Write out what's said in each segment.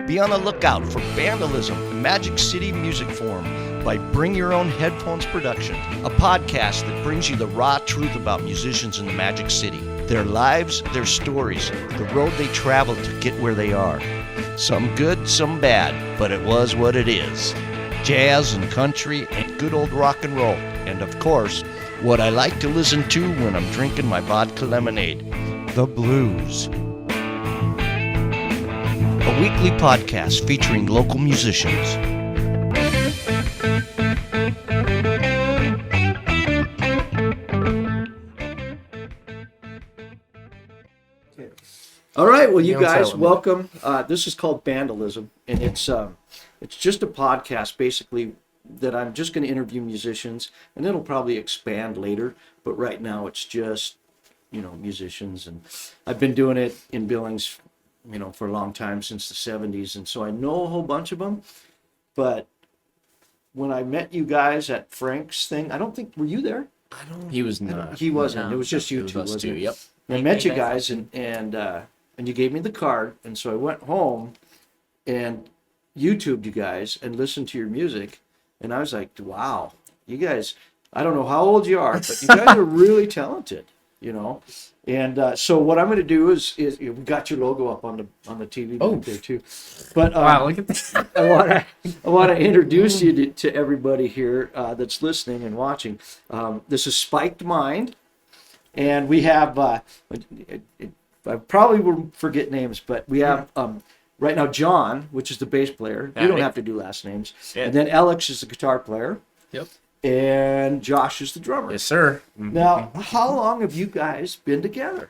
Be on the lookout for Band-alism, the Magic City Music Forum by Bring Your Own Headphones Production, a podcast that brings you the raw truth about musicians in the Magic City, their lives, their stories, the road they traveled to get where they are. Some good, some bad, but it was what it is. Jazz and country and good old rock and roll. And of course, what I like to listen to when I'm drinking my vodka lemonade, the blues. A weekly podcast featuring local musicians. All right, well, you guys, welcome. This is called Band-alism, and it's just a podcast, basically, that I'm just going to interview musicians, and it'll probably expand later, but right now it's just, musicians, and I've been doing it in Billings, for a long time, since the 70s, and so I know a whole bunch of them, but when I met you guys at Frank's thing, I don't think, were you there? He was not. He wasn't. It was just you two, wasn't it? Yep. I met you guys, and you gave me the card, and so I went home and YouTubed you guys and listened to your music, and I was like, wow, you guys, I don't know how old you are, but you guys are really talented, And so what I'm going to do is we got your logo up on the TV back there too. But wow, look at that. I want to introduce you to everybody here that's listening and watching. This is SpÜked MÜnd, and we have I probably will forget names, but we have right now John, which is the bass player. You don't have to do last names. Yeah. And then Alex is the guitar player. Yep. And Josh is the drummer. Yes, sir. Now, how long have you guys been together?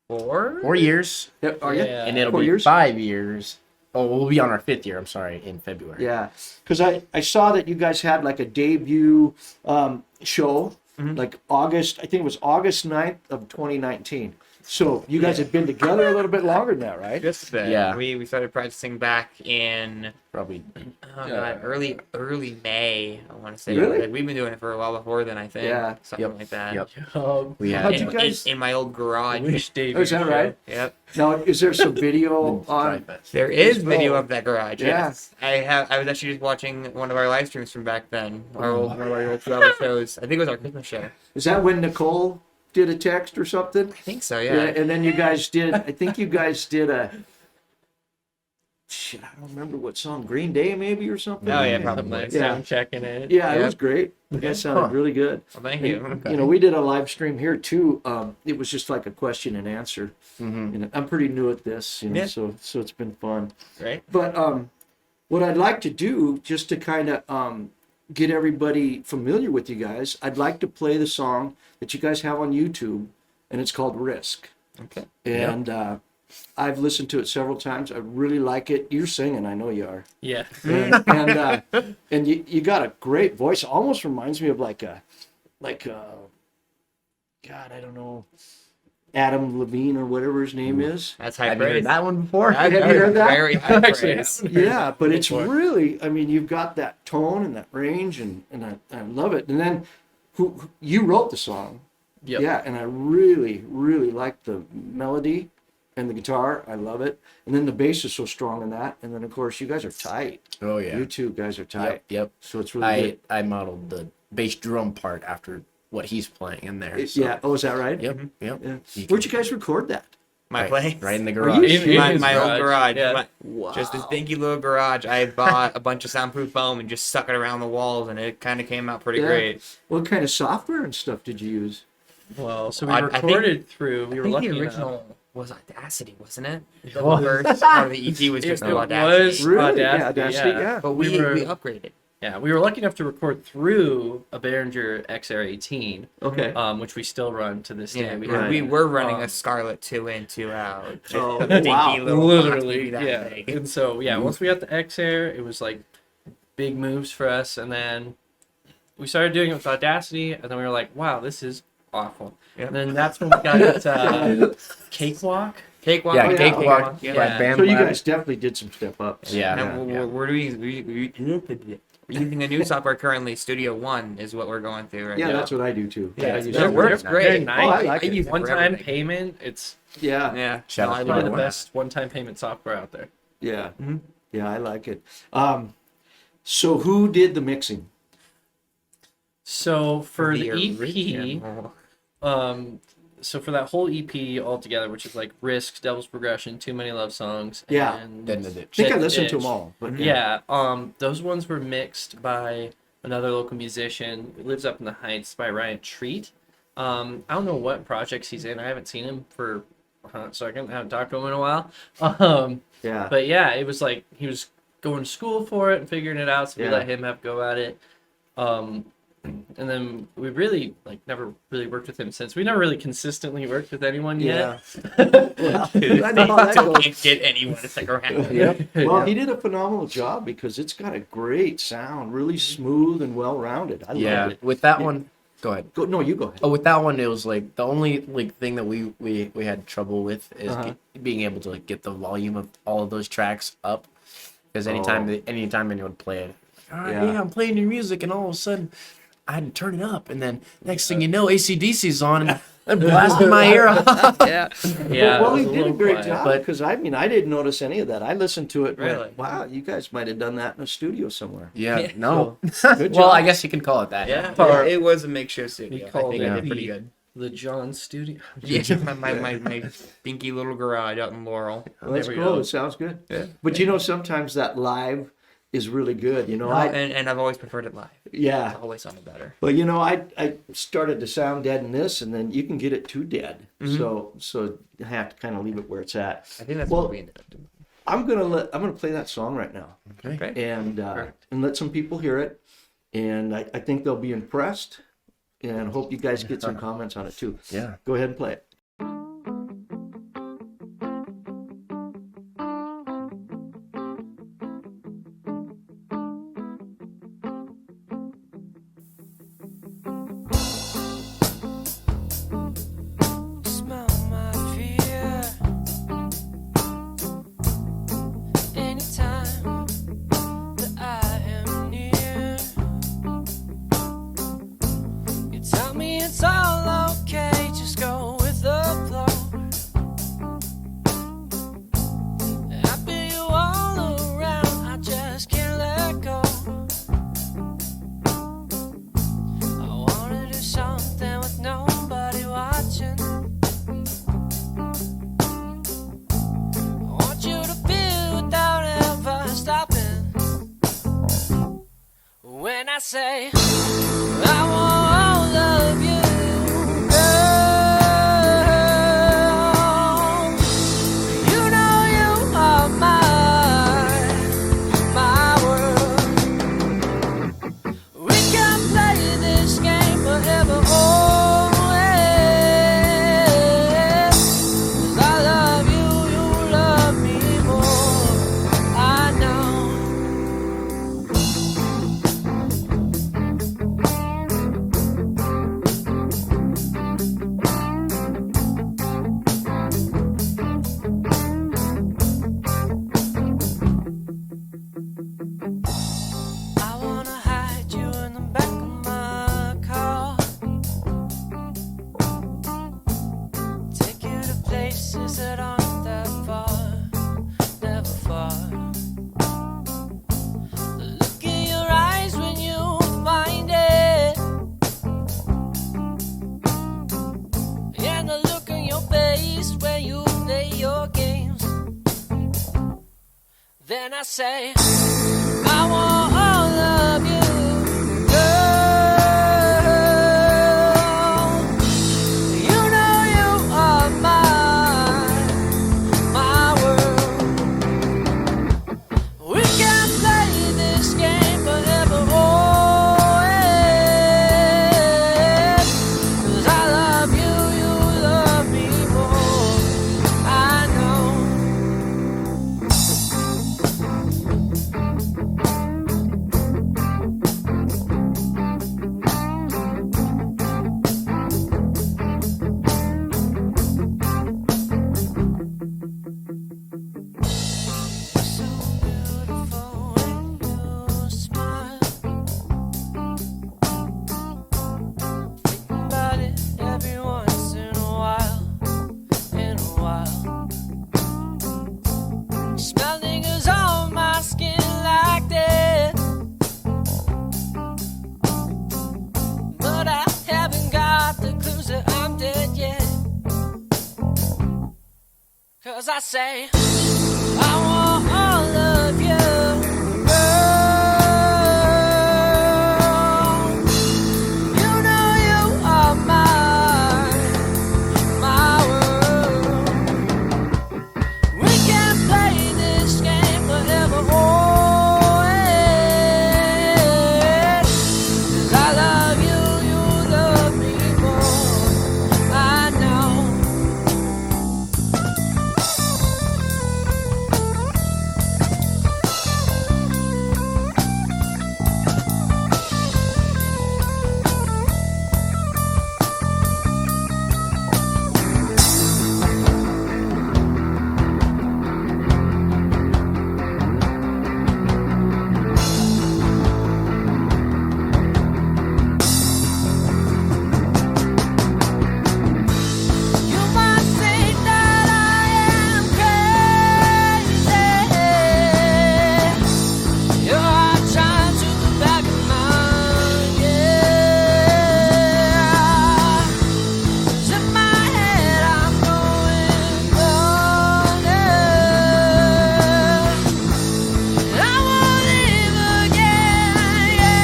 4 years. Are you? Yeah. And it'll be 5 years. Oh, we'll be on our 5th year, in February. Yeah, because I saw that you guys had like a debut show, like August, I think it was August 9th of 2019. So you guys have been together a little bit longer than that, right? Just a bit. Yeah. We started practicing back in probably early May, I want to say. Really? Like, we've been doing it for a while before then, I think. Yeah. Something like that. Yep. We had in my old garage. Oh, is that right? Yep. Now, is there some video on? There is video of that garage. Yeah. Yes. I was actually just watching one of our live streams from back then. One of our old 2-hour shows. I think it was our Christmas show. Is that when Nicole did a text or something? I think so, yeah. And then you guys did, I think you guys did I don't remember what song, Green Day maybe or something? Oh, yeah, probably. Yeah. Sound checking it. Yeah, it was great. You guys sounded really good. Well, thank you. And, we did a live stream here too. It was just like a question and answer. And I'm pretty new at this, so it's been fun. Right. But what I'd like to do, just to kind of get everybody familiar with you guys, I'd like to play the song that you guys have on YouTube, and it's called Risk. Okay. And I've listened to it several times. I really like it. You're singing, I know you are. Yeah. And you got a great voice. Almost reminds me of like a God, I don't know, Adam Levine or whatever his name is. That's high Have you praise. heard that one before? Have you heard that? Very high praise. Yeah, but it's really, you've got that tone and that range, and I love it. And then you wrote the song. Yep. Yeah, and I really, really like the melody and the guitar. I love it. And then the bass is so strong in that. And then, of course, you guys are tight. Oh, yeah. You two guys are tight. Yep. So it's really good. I modeled the bass drum part after what he's playing in there. So. Yeah. Oh, is that right? Yep. Yep. Yeah. Where'd you guys record that? My place. Right in the Are garage. you My old garage. Yeah. Wow. Just this dinky little garage. I bought a bunch of soundproof foam and just stuck it around the walls, and it kind of came out pretty great. What kind of software and stuff did you use? Well, so we I recorded through. We I were think lucky the enough. original was Audacity, wasn't it? The Oh. first part of the EP was just It Audacity. was Really? Audacity, Yeah. But we upgraded. Yeah, we were lucky enough to record through a Behringer XR18, Okay. which we still run to this day. Yeah, we were running a Scarlett 2 in, 2 out. Oh, A dinky wow. little Literally, box, yeah. big. And so, once we got the XR, it was like big moves for us. And then we started doing it with Audacity, and then we were like, wow, this is awful. Yep. And then that's when we got Cakewalk. Cakewalk. Yeah, oh, Cakewalk. Yeah. Yeah. Band So you Lab. guys definitely did some step ups. Yeah. And we're using a new software currently. Studio One is what we're going through right Yeah, now. that's what I do too. Yeah, I it's use it that. works They're great. nice. Oh, I like it. use it for One-time everything. payment. It's Yeah. Yeah. Shout No, out I to one of love the Yeah. best one-time payment software out there. Yeah. Mhm. Yeah, I like it. So who did the mixing? So for the EP, original. so for that whole EP altogether, which is like Risks, Devil's Progression, Too Many Love Songs, Yeah. and Then the I think I Dead listened to Ditch. them all. But Yeah, those ones were mixed by another local musician who lives up in the Heights, by Ryan Treat. I don't know what projects he's in. I haven't seen him for a hot second. I haven't talked to him in a while. Yeah. But yeah, it was like he was going to school for it and figuring it out, so we Yeah. let him have a go at it. And then we really never really worked with him since. We never really consistently worked with anyone yet. Well, I know how that Still goes. can't get anyone to stick around. Yep. Well, he did a phenomenal job because it's got a great sound, really smooth and well-rounded. I Yeah, love it. with that one, go ahead. No, you go ahead. Oh, with that one, it was like the only thing that we had trouble with is Uh-huh. being able to get the volume of all of those tracks up. Because anytime anyone would play it, all right, Yeah. yeah, I'm playing your music, and all of a sudden, I had to turn it up, and then next thing you know, AC/DC's on, and they're blasting my ear off. Yeah, Well, it he was did a little great quiet. job but- because I didn't notice any of that. I listened to it. And Really? went, wow, you guys might have done that in a studio somewhere. Yeah, no. Good Well, job. I guess you can call it that. Yeah, Or- it was a makeshift studio. I called think it I did the- pretty good. The John Studio. Yeah, my dinky little garage out in Laurel. Well, that's There we cool. go. It sounds good. Yeah. But sometimes that live is really good. And I've always preferred it live. Yeah. It's always sounded better. Well, I started to sound dead in this, and then you can get it too dead. So you have to kind of leave it where it's at. I think that's Well, what we ended up doing. I'm gonna play that song right now, Okay. and let some people hear it, and I think they'll be impressed, and hope you guys get some comments on it too. Yeah. Go ahead and play it. Smell my fear anytime that I am near. You tell me it's all okay, just go with the flow. I feel you all around, I just can't let go. I wanna do something with nobody watching. I want you to feel without ever stopping. When I say I want all of you, girl, you know you are my world. We can play this game forever, always. 'Cause I love you, you love me more. I know. I wanna hide you in the back of my car. Take you to places that aren't that far, never far. The look in your eyes when you find it, and the look in your face when you play your games. Then I say I want all of you, girl. You know you are my world. We can play this game forever, always. 'Cause I love you, you love me more. I know. 'Cause I say, I want all of you, girl. You know you are my world. We can play this game forever, always. 'Cause I love you, you love me more. I know. You might think that I am crazy. Your heart shines through the back of mine, yeah. 'Cause in my head I'm going running. I won't leave again, yeah.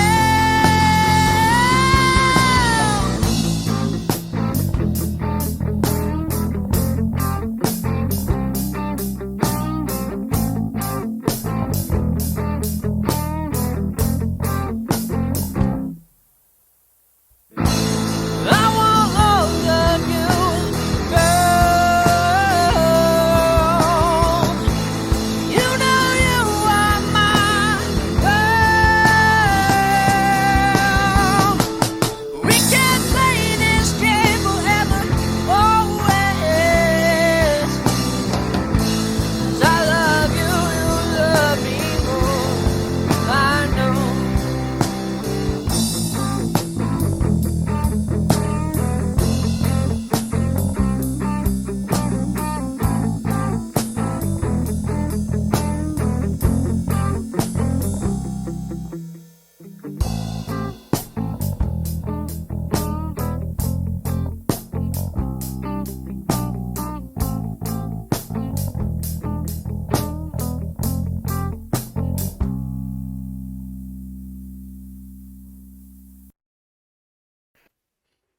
I want all of you, girl. You know you are my girl. We can play this game forever, always. 'Cause I love you, you love me more. I know.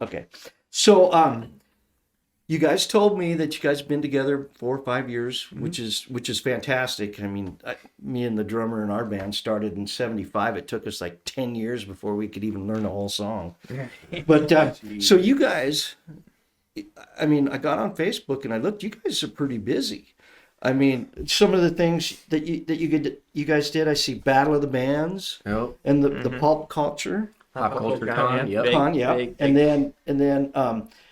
Okay. So you guys told me that you guys been together 4 or 5 years, which is fantastic. I mean, me and the drummer in our band started in '75. It took us like 10 years before we could even learn a whole song. But so you guys, I mean, I got on Facebook and I looked. You guys are pretty busy. I mean, some of the things that you guys did. I see Battle of the Bands Yep. and the pulp culture Pop culture Con, con. yeah. Yep. con, yeah, big, and then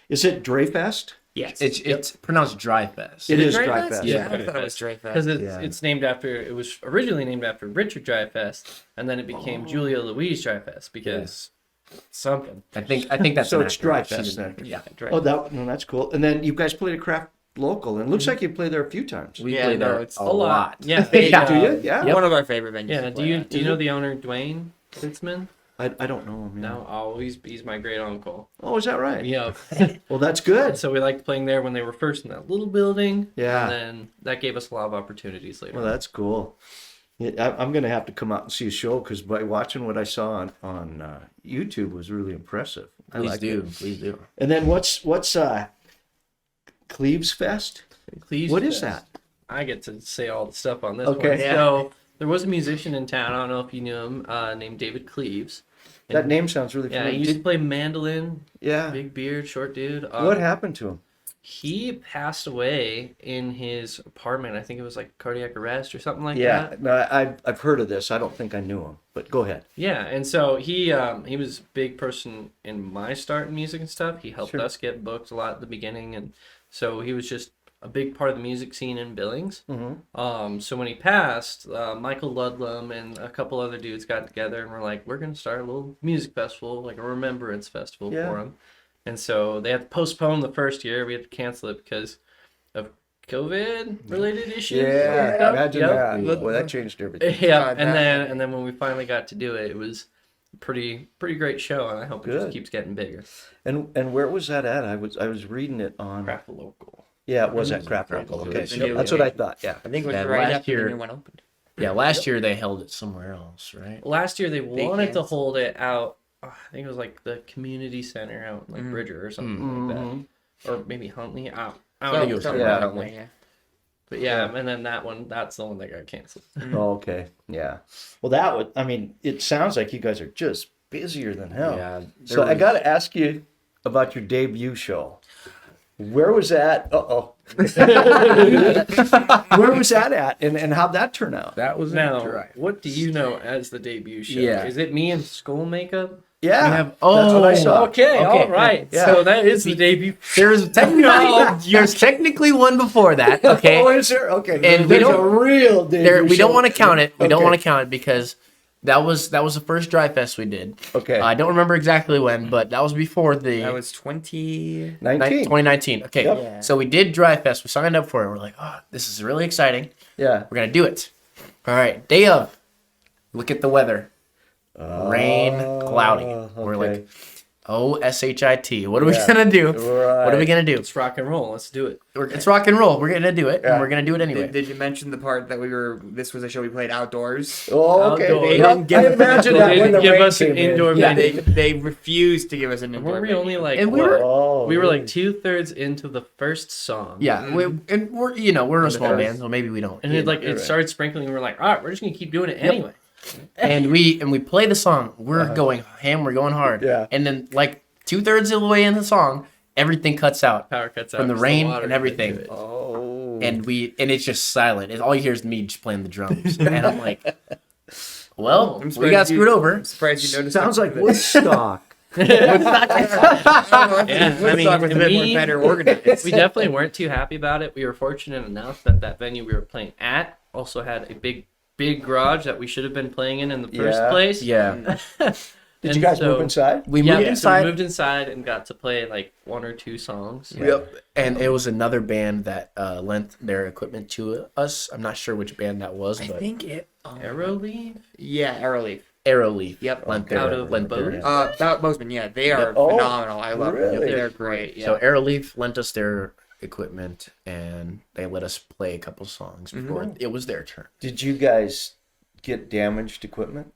is it Dreyfest? Yes. It's pronounced Dry Fest. It is Dreyfus? Dreyfest. Yeah. I thought it was Dreyfus. Because Yeah. it's named after, it was originally named after Richard Dreyfuss, and then it became Julia Louise Dreyfus because something. I think that's So an it's actor. Dry Fest She's- then. Yeah. Oh, that's cool. And then you guys played a craft local, and it looks like you played there a few times. We Yeah, played no, there it's a a lot. Yeah. Yeah. Do you? Yeah. One of our favorite venues. Yeah. to Do play you at. do you know the owner Dwayne Sitzman? I don't know him. Yeah. No. Oh, he's my great uncle. Oh, is that right? Yeah. Well, that's good. So we liked playing there when they were first in that little building. Yeah. And then that gave us a lot of opportunities later. Well, that's cool. Yeah, I'm going to have to come out and see a show because by watching what I saw on YouTube was really impressive. I Please like do. it. Please do. And then what's Cleves Fest? Cleves What is Fest. that? I get to say all the stuff on this Okay. one. Yeah. So there was a musician in town. I don't know if you knew him, named David Cleves. That name sounds really Yeah, familiar. he used to play mandolin. Yeah. Big beard, short dude. What happened to him? He passed away in his apartment. I think it was like cardiac arrest or something like Yeah, that. no, I've heard of this. I don't think I knew him, but go ahead. Yeah, and so he was a big person in my start in music and stuff. He helped Sure. us get booked a lot at the beginning, and so he was just a big part of the music scene in Billings. Mm-hmm. So when he passed, Michael Ludlum and a couple other dudes got together and were like, "We're gonna start a little music festival, like a remembrance festival Yeah. for him." And so they had to postpone the first year. We had to cancel it because of COVID-related issues. and stuff. imagine Yep. that. Well, that changed everything. Yeah, God, and that- then when we finally got to do it, it was a pretty great show, and I hope it Good. just keeps getting bigger. And where was that at? I was reading it on Craft local. Yeah, it was at Craft Circle. Okay, was the so new that's one. what I thought. Yeah. I think it was Yeah, right last after year- the new one opened. Yeah, last year they held it somewhere else, right? Last year they They wanted to canceled. hold it out. I think it was like the community center out in like Bridger or something like that, or maybe Huntley. I don't think it was Something Huntley. yeah. like that, yeah. But yeah, and then that's the one that got canceled. Oh, okay. Yeah. Well, that would. I mean, it sounds like you guys are just busier than hell. Yeah. So I got to ask you about your debut show. Where was that? Where was that at, and how'd that turn out? That was Now, what do you know as the debut show? Yeah. Is it me in skull makeup? Yeah, We have- that's what I saw. Okay, all right. Yeah. So that is the debut. There's technically one before that. Okay. Oh, is there? Okay. And we there's don't- a real debut There, we don't show. want to count it. We don't Okay. want to count it because that was the first Dry Fest we did. Okay. I don't remember exactly when, but that was before the That was 20. 19. 2019. Okay, Yep. Yeah. so we did Dry Fest. We signed up for it. We're like, oh, this is really exciting. Yeah. We're gonna do it. All right, day of. Look at the weather. Rain, cloudy. We're okay. like, oh, shit. What are we Yeah. gonna do? Right. What are we gonna do? It's rock and roll. Let's do it. It's rock and roll. We're gonna do it, Yeah. and we're gonna do it anyway. Did you mention the part that this was a show we played outdoors? Oh, okay. Outdoor. They Well, didn't give I us- imagine they that when didn't the give rain us an came in. indoor Yeah. venue. They refused to give us an indoor Weren't we venue. only like And we what? were- Oh, We were like really? 2/3 into the first song. Yeah, and we're a small first. band, so maybe we don't. And it You're right. started sprinkling, and we're like, all right, we're just gonna keep doing it anyway. and we play the song. We're going ham. We're going hard. Yeah. And then like 2/3 of the way in the song, everything cuts out, Power cuts out From the 'cause rain water and got everything. into it. Oh. and it's just silent. All you hear is me just playing the drums, and I'm like, well, I'm we surprised got you- screwed over. I'm surprised you noticed. Sounds like that. Woodstock. Yeah, I mean, Woodstock was a bit more we- better organized. We definitely weren't too happy about it. We were fortunate enough that venue we were playing at also had a big garage that we should have been playing in the first Yeah. place. Yeah, Did you guys move inside? we Yeah, moved so inside. we moved inside and got to play like 1 or 2 songs. Yep. And it was another band that lent their equipment to us. I'm not sure which band that was, I but think it. Aeroleaf? Yeah, Aeroleaf. Aeroleaf. Yep. Lent their, Out of lent their Bozeman? That Bozeman, yeah, they are Oh, phenomenal. I love them. really? They're great. Yeah. So Aeroleaf lent us their equipment, and they let us play a couple songs before it was their turn. Did you guys get damaged equipment?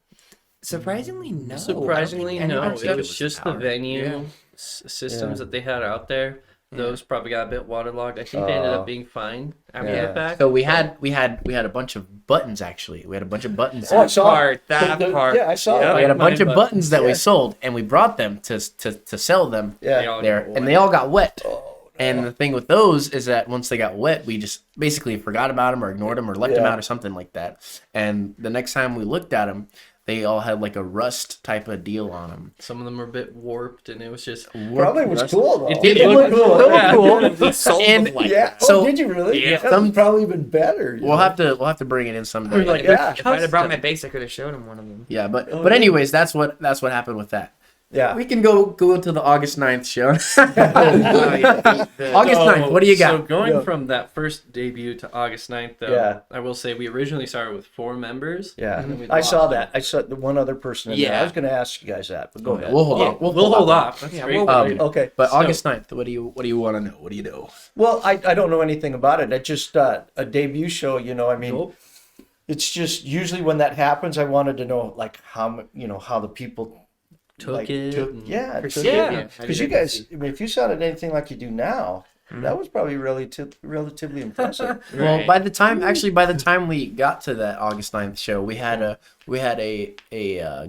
Surprisingly, no. Surprisingly, I don't think no. any It of our was stuff just power. the venue Yeah. systems Yeah. that they had out there. Those probably got a bit waterlogged. I think they ended up being fine after Yeah. the fact. So we had a bunch of buttons actually. We had a bunch of buttons. Oh, I saw That part. Yeah, I saw Yeah. it. We had a Like bunch of mine buttons that we Yeah. sold, and we brought them to sell them Yeah. They all there, got and wet. they all got wet. Oh, And the thing with those is that once they got wet, we just basically forgot about them or ignored them or left them Yeah. out or something like that. And the next time we looked at them, they all had like a rust type of deal on them. Some of them were a bit warped, and it was just. Probably was cool though. It did It look looked cool. so Yeah. cool. We sold And- them like Yeah. So- Oh, did you really? Yeah. That was probably even better. you We'll know? have to bring it in someday. Like, Yeah. If I'd have brought my bass, I could have showed him one of them. Yeah, but anyways, that's what happened with that. Yeah. We can go to the August 9th show. The- August 9th, what do you got? So going Yeah. from that first debut to August 9th, though, Yeah. I will say we originally started with 4 members. Yeah, and then we I saw lost that. I saw the one other person in there. Yeah. I was going to ask you guys that, but go ahead. We'll hold Yeah, on. we'll hold off. That's Yeah, great. we'll- Okay. But So- August 9th, what do you want to know? What do you know? Well, I don't know anything about it. I just a debut show. You know, I mean, Nope. it's just usually when that happens, I wanted to know like how the people Took it and- yeah, took Yeah. it. Because you guys, I mean, if you sounded anything like you do now, that was probably relatively impressive. Well, Right. by the time we got to that August 9th show, we had a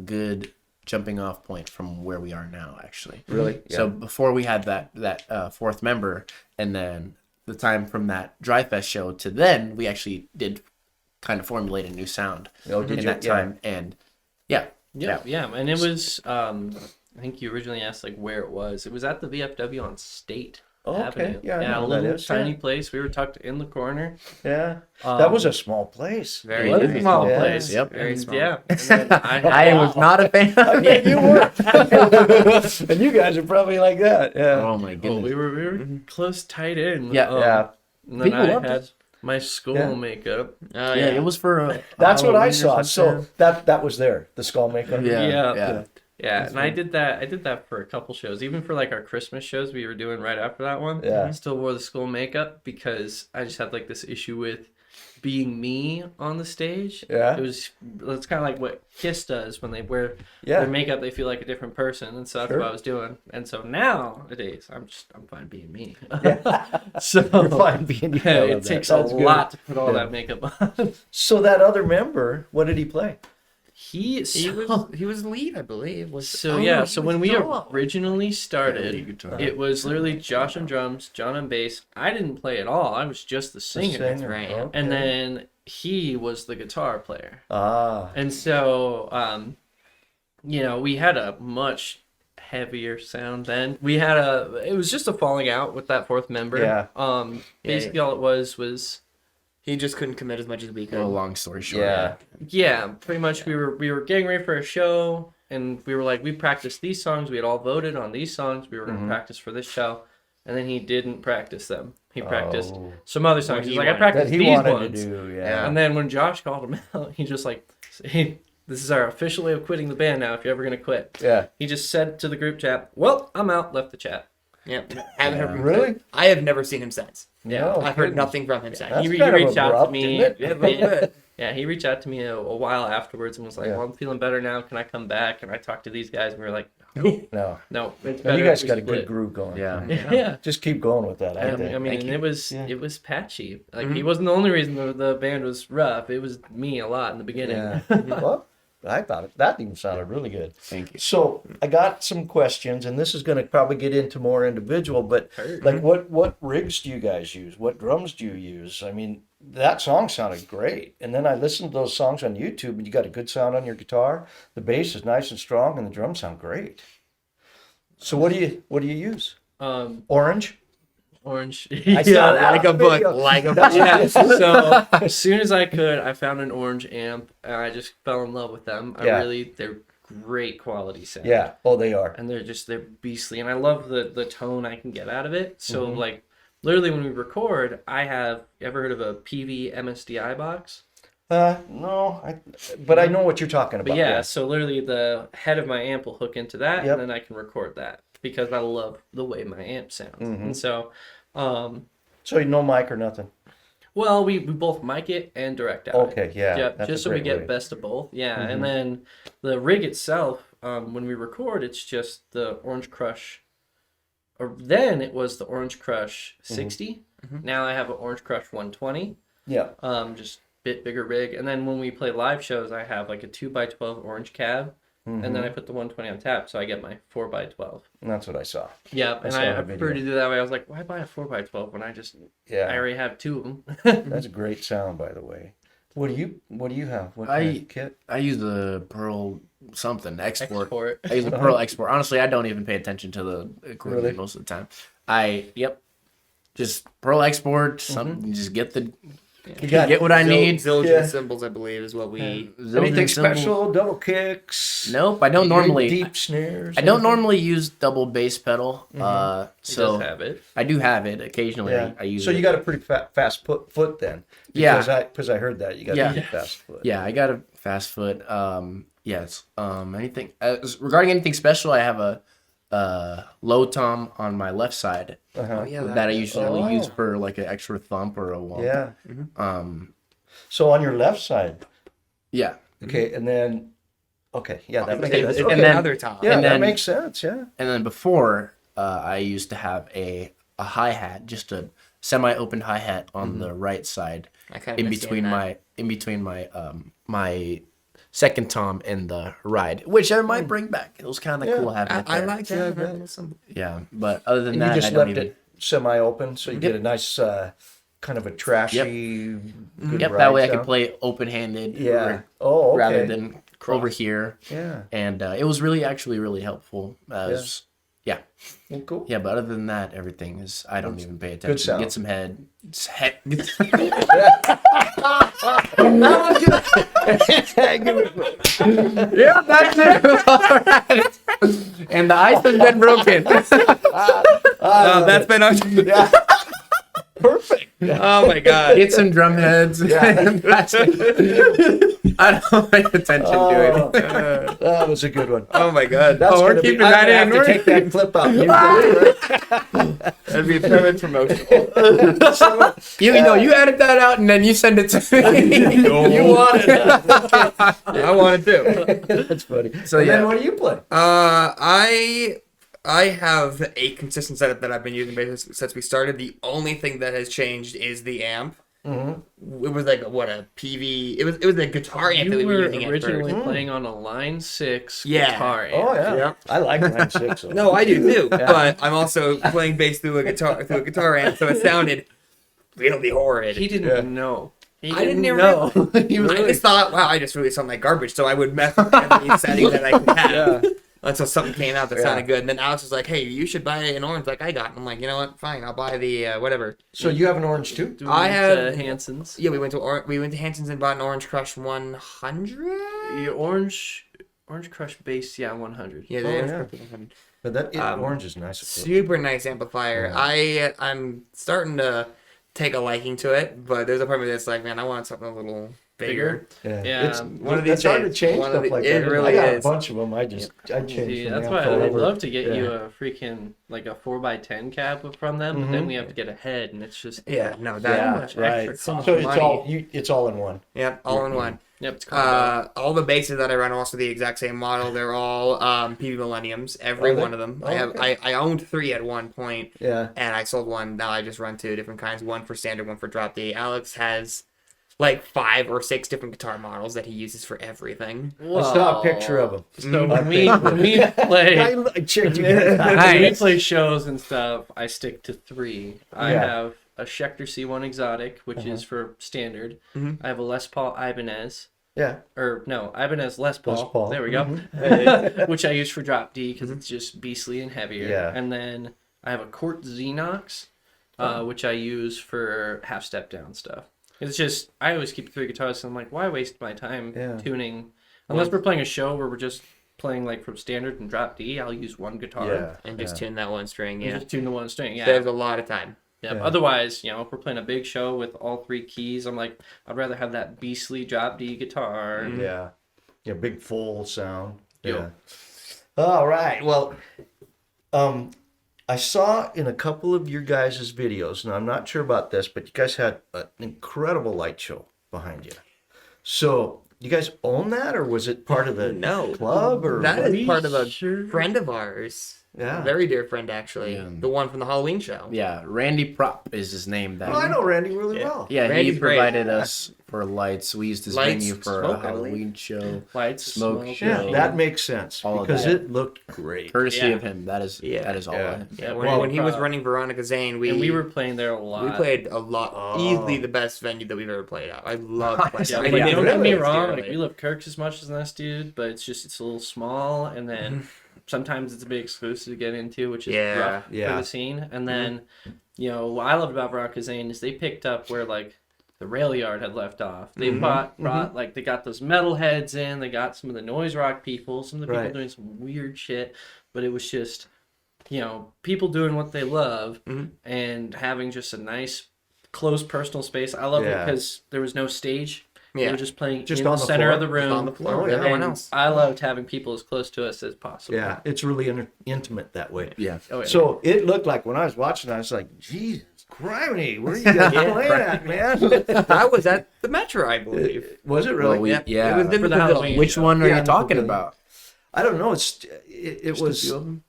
good jumping off point from where we are now, actually. Really? So before we had that fourth member, and then the time from that Dry Fest show to then, we actually did kind of formulate a new sound Oh, did in you? that Yeah. time, and yeah. Yeah, and it was. I think you originally asked like where it was. It was at the VFW on State Oh, okay. Avenue. Yeah, I a know where that little is, tiny yeah. place. We were tucked in the corner. Yeah, that was a small place. Very It was a nice. small Yeah. place. Yep. Very And small. yeah, and then I was not a fan of it. You were, and you guys are probably like that. Yeah. Oh my well, goodness. we were close, tight in. Yeah. Yeah. And then People I loved had it. my skull Yeah. makeup. Oh, Yeah, it was for That's what I Halloween or saw. something. So that was there, the skull maker. Yeah. Yeah. Yeah. Yeah, and I did that for a couple shows. Even for like our Christmas shows we were doing right after that one. Yeah. I still wore the school makeup because I just had like this issue with being me on the stage. Yeah. It's kind of like what Kiss does when they wear Yeah. their makeup, they feel like a different person, and so that's Sure. what I was doing. And so nowadays I'm fine being me. Yeah. So You're fine being you. I love it that. takes a That's good. lot to put all Yeah. that makeup on. So that other member, what did he play? He was lead, I believe. So when we originally lead started, guitar. it was literally Josh on drums, John on bass. I didn't play at all. I was just the singer. That's right. Okay. And then he was the guitar player. Ah. And so, we had a much heavier sound then. It was just a falling out with that fourth member. Yeah. Basically all it was He just couldn't commit as much as we could. Well, long story short. Yeah. yeah, pretty much we were getting ready for a show and we were like, we practiced these songs. We had all voted on these songs. We were going to practice for this show. And then he didn't practice them. He practiced Oh. some other songs. He's like, I That practiced he these wanted ones. to do. Yeah. And then when Josh called him out, he just like, hey, this is our official way of quitting the band now if you're ever going to quit. Yeah. He just said to the group chat, well, I'm out, left the chat. Yeah. Haven't heard from him. Really? I have never seen him since. Yeah. No I've heard kidding. nothing from him since. That's He kind of reached out to abrupt, me. isn't it? Yeah, a little bit. Yeah, he reached out to me a while afterwards and was like, Yeah. well, I'm feeling better now. Can I come back? And I talked to these guys and we were like, No. no, it's And better you if guys we got a split. good groove going. Yeah. Yeah. Just keep going with that. I think. I mean, Thank you. it was Yeah. it was patchy. Like he wasn't the only reason the band was rough. It was me a lot in the beginning. Yeah. Well, I thought that even sounded really good. Thank you. So I got some questions, and this is going to probably get into more individual. But Heard. like, what rigs do you guys use? What drums do you use? I mean, that song sounded great, and then I listened to those songs on YouTube, and you got a good sound on your guitar. The bass is nice and strong, and the drums sound great. So what do you use? Orange. Orange. I saw that Like a on book. video. Like a book. Yeah, so as soon as I could, I found an orange amp and I just fell in love with them. Yeah. They're great quality sound. Yeah. Oh, they are. And they're beastly. And I love the tone I can get out of it. So Mm-hmm. like literally when we record, you ever heard of a PV MSDI box? No, but I know what you're talking about. But yeah, so literally the head of my amp will hook into that Yep. and then I can record that because I love the way my amp sounds. Mm-hmm. And so So no mic or nothing. well, we both mic it and direct out. Okay, yeah, Yep, that's just a so we great get way. best of both. Yeah, Mhm. and then the rig itself, when we record, it's just the Orange Crush. Or then it was the Orange Crush 60. Now I have an Orange Crush 120. Yeah. Just bit bigger rig. And then when we play live shows, I have like a 2x12 orange cab, and then I put the 120 on tap, so I get my 4x12. And that's what I saw. Yep, and saw I the prefer to video. do that way. I was like, why buy a 4x12 when I Yeah. already have two of them? That's a great sound, by the way. What do you have? What kind of kit? I use the Pearl something export. Export. I use the Pearl export. Honestly, I don't even pay attention to the equipment Really? most of the time. Just Pearl export. Just get the You got get what I need. Zildjian Yeah. symbols, I believe, is what we. Zildjian anything cymbal. special? Double kicks? Nope, I don't Big normally. deep snares. I don't anything? normally use double bass pedal. He So does have it. I do have it occasionally. Yeah. I use So it. you got a pretty fast foot then. Yeah. Because I heard that you got Yeah. a pretty fast foot. Yeah, I got a fast foot. Yes. Anything regarding anything special? I have a low tom on my left side Uh-huh. that I usually use Oh. for like an extra thump or a wump. Yeah. Um. So on your left side. Yeah. Okay, and then. Okay, yeah, that makes It's sense. like Okay. then- another top. Yeah, and that then- makes sense. Yeah. And then before, I used to have a hi hat, just a semi-open hi hat on the right side, I kind of in between my my second tom and the ride, which I might bring back. It was kind of cool having it I there. like that. Yeah, but other than And that, you just I don't left even. it semi-open, so you get a nice kind of a trashy. Good Yep, ride that way I can sound. play open-handed. Yeah. Oh, okay. Rather than over here. Yeah. And it was actually really helpful. Yeah. Well, cool. Yeah, but other than that, everything is. I don't even pay attention. sound. Get some head. Yeah, that's it. All right. And the ice has been broken. That's been our. Perfect. Oh my god. Get some drum heads. And that's it. I don't pay attention to it. That was a good one. Oh my god. That's we're gonna be, keeping I'm that gonna in. have to take that clip out. You right? That'd be a perfect promotion. You know, you edit that out and then you send it to me. You want it. I want it too. That's funny. So, And yeah. then what do you play? I have a consistent setup that I've been using basically since we started. The only thing that has changed is the amp. Mm-hmm. It was like a PV. It was a guitar amp that we You were were using at originally first. playing on a Line 6 Yeah. guitar amp. Oh yeah. Yeah. I like 9/6. So. No, I do too. But I'm also playing bass through a guitar amp, so it sounded really horrid. He didn't know. He I didn't know. know. I just thought, wow, I just really sound like garbage. So I would mess with every setting that I could have until something came out that sounded good. And then Alex was like, hey, you should buy an orange like I got. And I'm like, you know what? Fine, I'll buy the whatever. So you have an orange too? I have Hanson's. Yeah, we went to Hanson's and bought an Orange Crush 100. Your Orange Crush bass, 100. Yeah, the Oh, Orange yeah. Crush 100. But that orange is nice. Super nice amplifier. I'm starting to take a liking to it, but there's a part of me that's like, man, I want something a little bigger. Yeah. Yeah. It's, One of it's these hard to days. change One of stuff the- like it that. really I got is. a bunch of them. I changed See, from that's amp why all I'd over. love to get Yeah. you a freaking like a 4x10 cab from them, but then we have to get a head, and it's just Yeah, no, so that much right. extra cost. So it's money. it's all in one. Yep, all in one. Yep, it's combo. All the bases that I run are also the exact same model. They're all PV Millenniums. Every Are they? one of them. Oh, I have. okay. I owned 3 at one point, Yeah. and I sold one. Now I just run 2 different kinds. One for standard, one for drop D. Alex has like 5 or 6 different guitar models that he uses for everything. I saw a picture of them. So when we play I checked you guys out. when we play shows and stuff, I stick to 3. I Yeah. have a Schecter C1 Exotic, which is for standard. I have a Les Paul Ibanez. Yeah. Or no, Ibanez Les Paul. Les Paul. There we go. Which I use for drop D because it's just beastly and heavier. Yeah. And then I have a Cort Xenox, which I use for half step down stuff. It's just I always keep 3 guitars, and I'm like, why waste my time tuning? Unless we're playing a show where we're just playing like from standard and drop D, I'll use one guitar. Yeah. And just tune that one string. And Yeah, just tune the one string. Yeah. saves a lot of time. Yep. Yeah. Otherwise, if we're playing a big show with all 3 keys, I'm like, I'd rather have that beastly drop D guitar. Yeah. Yeah. Big full sound. Yep. Yeah. All right. Well, I saw in a couple of your guys' videos, and I'm not sure about this, but you guys had an incredible light show behind you. So, you guys own that, or was it part of the club? Or That what? is part of a friend of ours. Yeah. A very dear friend, actually. Yeah. The one from the Halloween show. Yeah, Randy Prop is his name. That Well, I know Randy really well. Yeah, Randy's he great. provided us for lights. We used his Lights, venue for smoke, a I believe. Halloween show. Lights, Smoke smoke. show. Yeah, that makes sense All of because that. it looked great. Courtesy Yeah. of him. That is Yeah. all Yeah. of him. Yeah, When he was running Veronica Zane, and we were playing there a lot. we played a lot. Oh. Easily the best venue that we've ever played at. I love playing. Yeah, I like, did don't get me really wrong. dearly. Like, we love Kirk's as much as this dude, but it's a little small, and then sometimes it's a big exclusive to get into, which is rough for Yeah. the scene. And then, what I loved about Veronica Zane is they picked up where like the rail yard had left off. They brought like they got those metal heads in. They got some of the noise rock people, some of the people Right. doing some weird shit, but it was just people doing what they love and having just a nice close personal space. I love it Yeah. because there was no stage. They Yeah. were just playing Just in on the the center floor. of the room. on the floor Oh, with yeah. everyone And else. I loved having people as close to us as possible. Yeah, it's really intimate that way. Yeah. Oh, yeah. So it looked like when I was watching, I was like, Jesus criminy, where are you guys playing at, man? I was at the Metro, I believe. Was it really? Well, Yeah. yeah. It was in For the the Halloween Pavilion. Which one are Yeah, you talking Pavilion. about? I don't know. It was. few of them?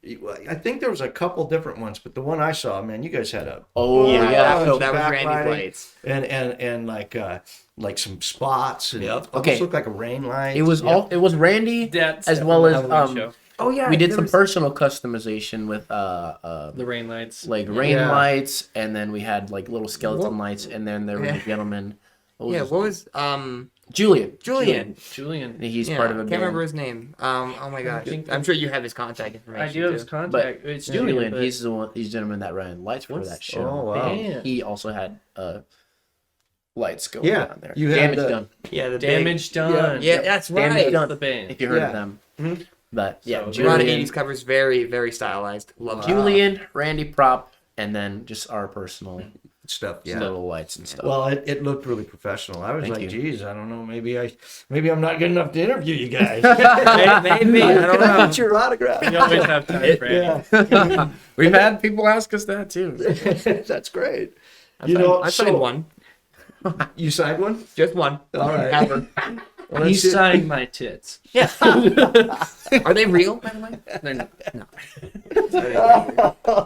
I think there was a couple different ones, but the one I saw, man, you guys had a Oh, Yeah, yeah. that was Randy backlighting Blades. and like some spots and Yep. it Okay. almost looked like a rain light. It was Yeah. it was Randy That's as well as Halloween show. Oh yeah, we did there some was- personal customization with The rain lights. like rain Yeah. lights, and then we had like little skeleton What- lights, and then there was a Yeah. gentleman. Yeah, his what was Julian? Julian? Julian. He's Yeah, part of a can't band. remember his name. Oh my gosh, I'm sure you have his contact information. I do have his too. contact. But It's Julian, but he's the gentleman that ran lights for that show. Oh wow. Damn. He also had lights going Yeah, on there. you had Damage the- done. Yeah, the Damage done. Yeah, that's Damage right. done. The band. If you heard Yeah. of them. Mhm. But yeah, So, A lot of Julian, 80s covers, very very stylized. Love it. Julian, Randy Prop, and then just our personal stuff. Yeah. Little lights and stuff. Well, it looked really professional. I was Thank like, you. geez, I don't know, maybe I'm not good enough to interview you guys. Maybe. I don't Can I know. get your autograph? You always have time for it. Yeah, We've had people ask us that too. that's great. I signed one. You signed one? Just one. All right. Ever. Well, He that's it. signed my tits. Are they real, by the way? They're not.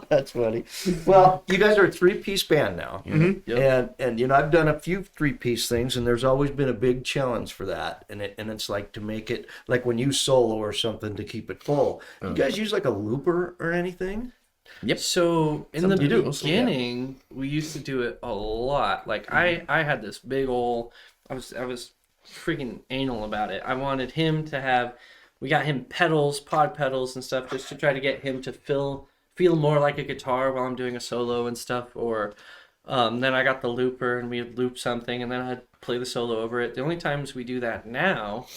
That's funny. Well, you guys are a three-piece band now, Yep. and I've done a few three-piece things, and there's always been a big challenge for that, and it's like to make it like when you solo or something to keep it full. You guys use like a looper or anything? Yep. So in the Something you do, mostly, yeah. beginning, we used to do it a lot. Like I had this big old. I was freaking anal about it. I wanted him to have. We got him pedals, pod pedals and stuff, just to try to get him to feel more like a guitar while I'm doing a solo and stuff. Or then I got the looper and we'd loop something, and then I'd play the solo over it. The only times we do that now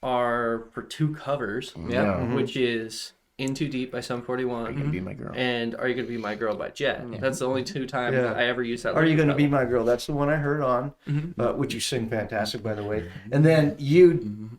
are for two covers, which is In Too Deep by Sum 41. Are You Gonna Be My Girl? And Are You Gonna Be My Girl by Jet. That's the only two times Yeah. I ever use that. Are You looper Gonna Be pedal. My Girl? That's the one I heard on, which you sing fantastic, by the way. And then you,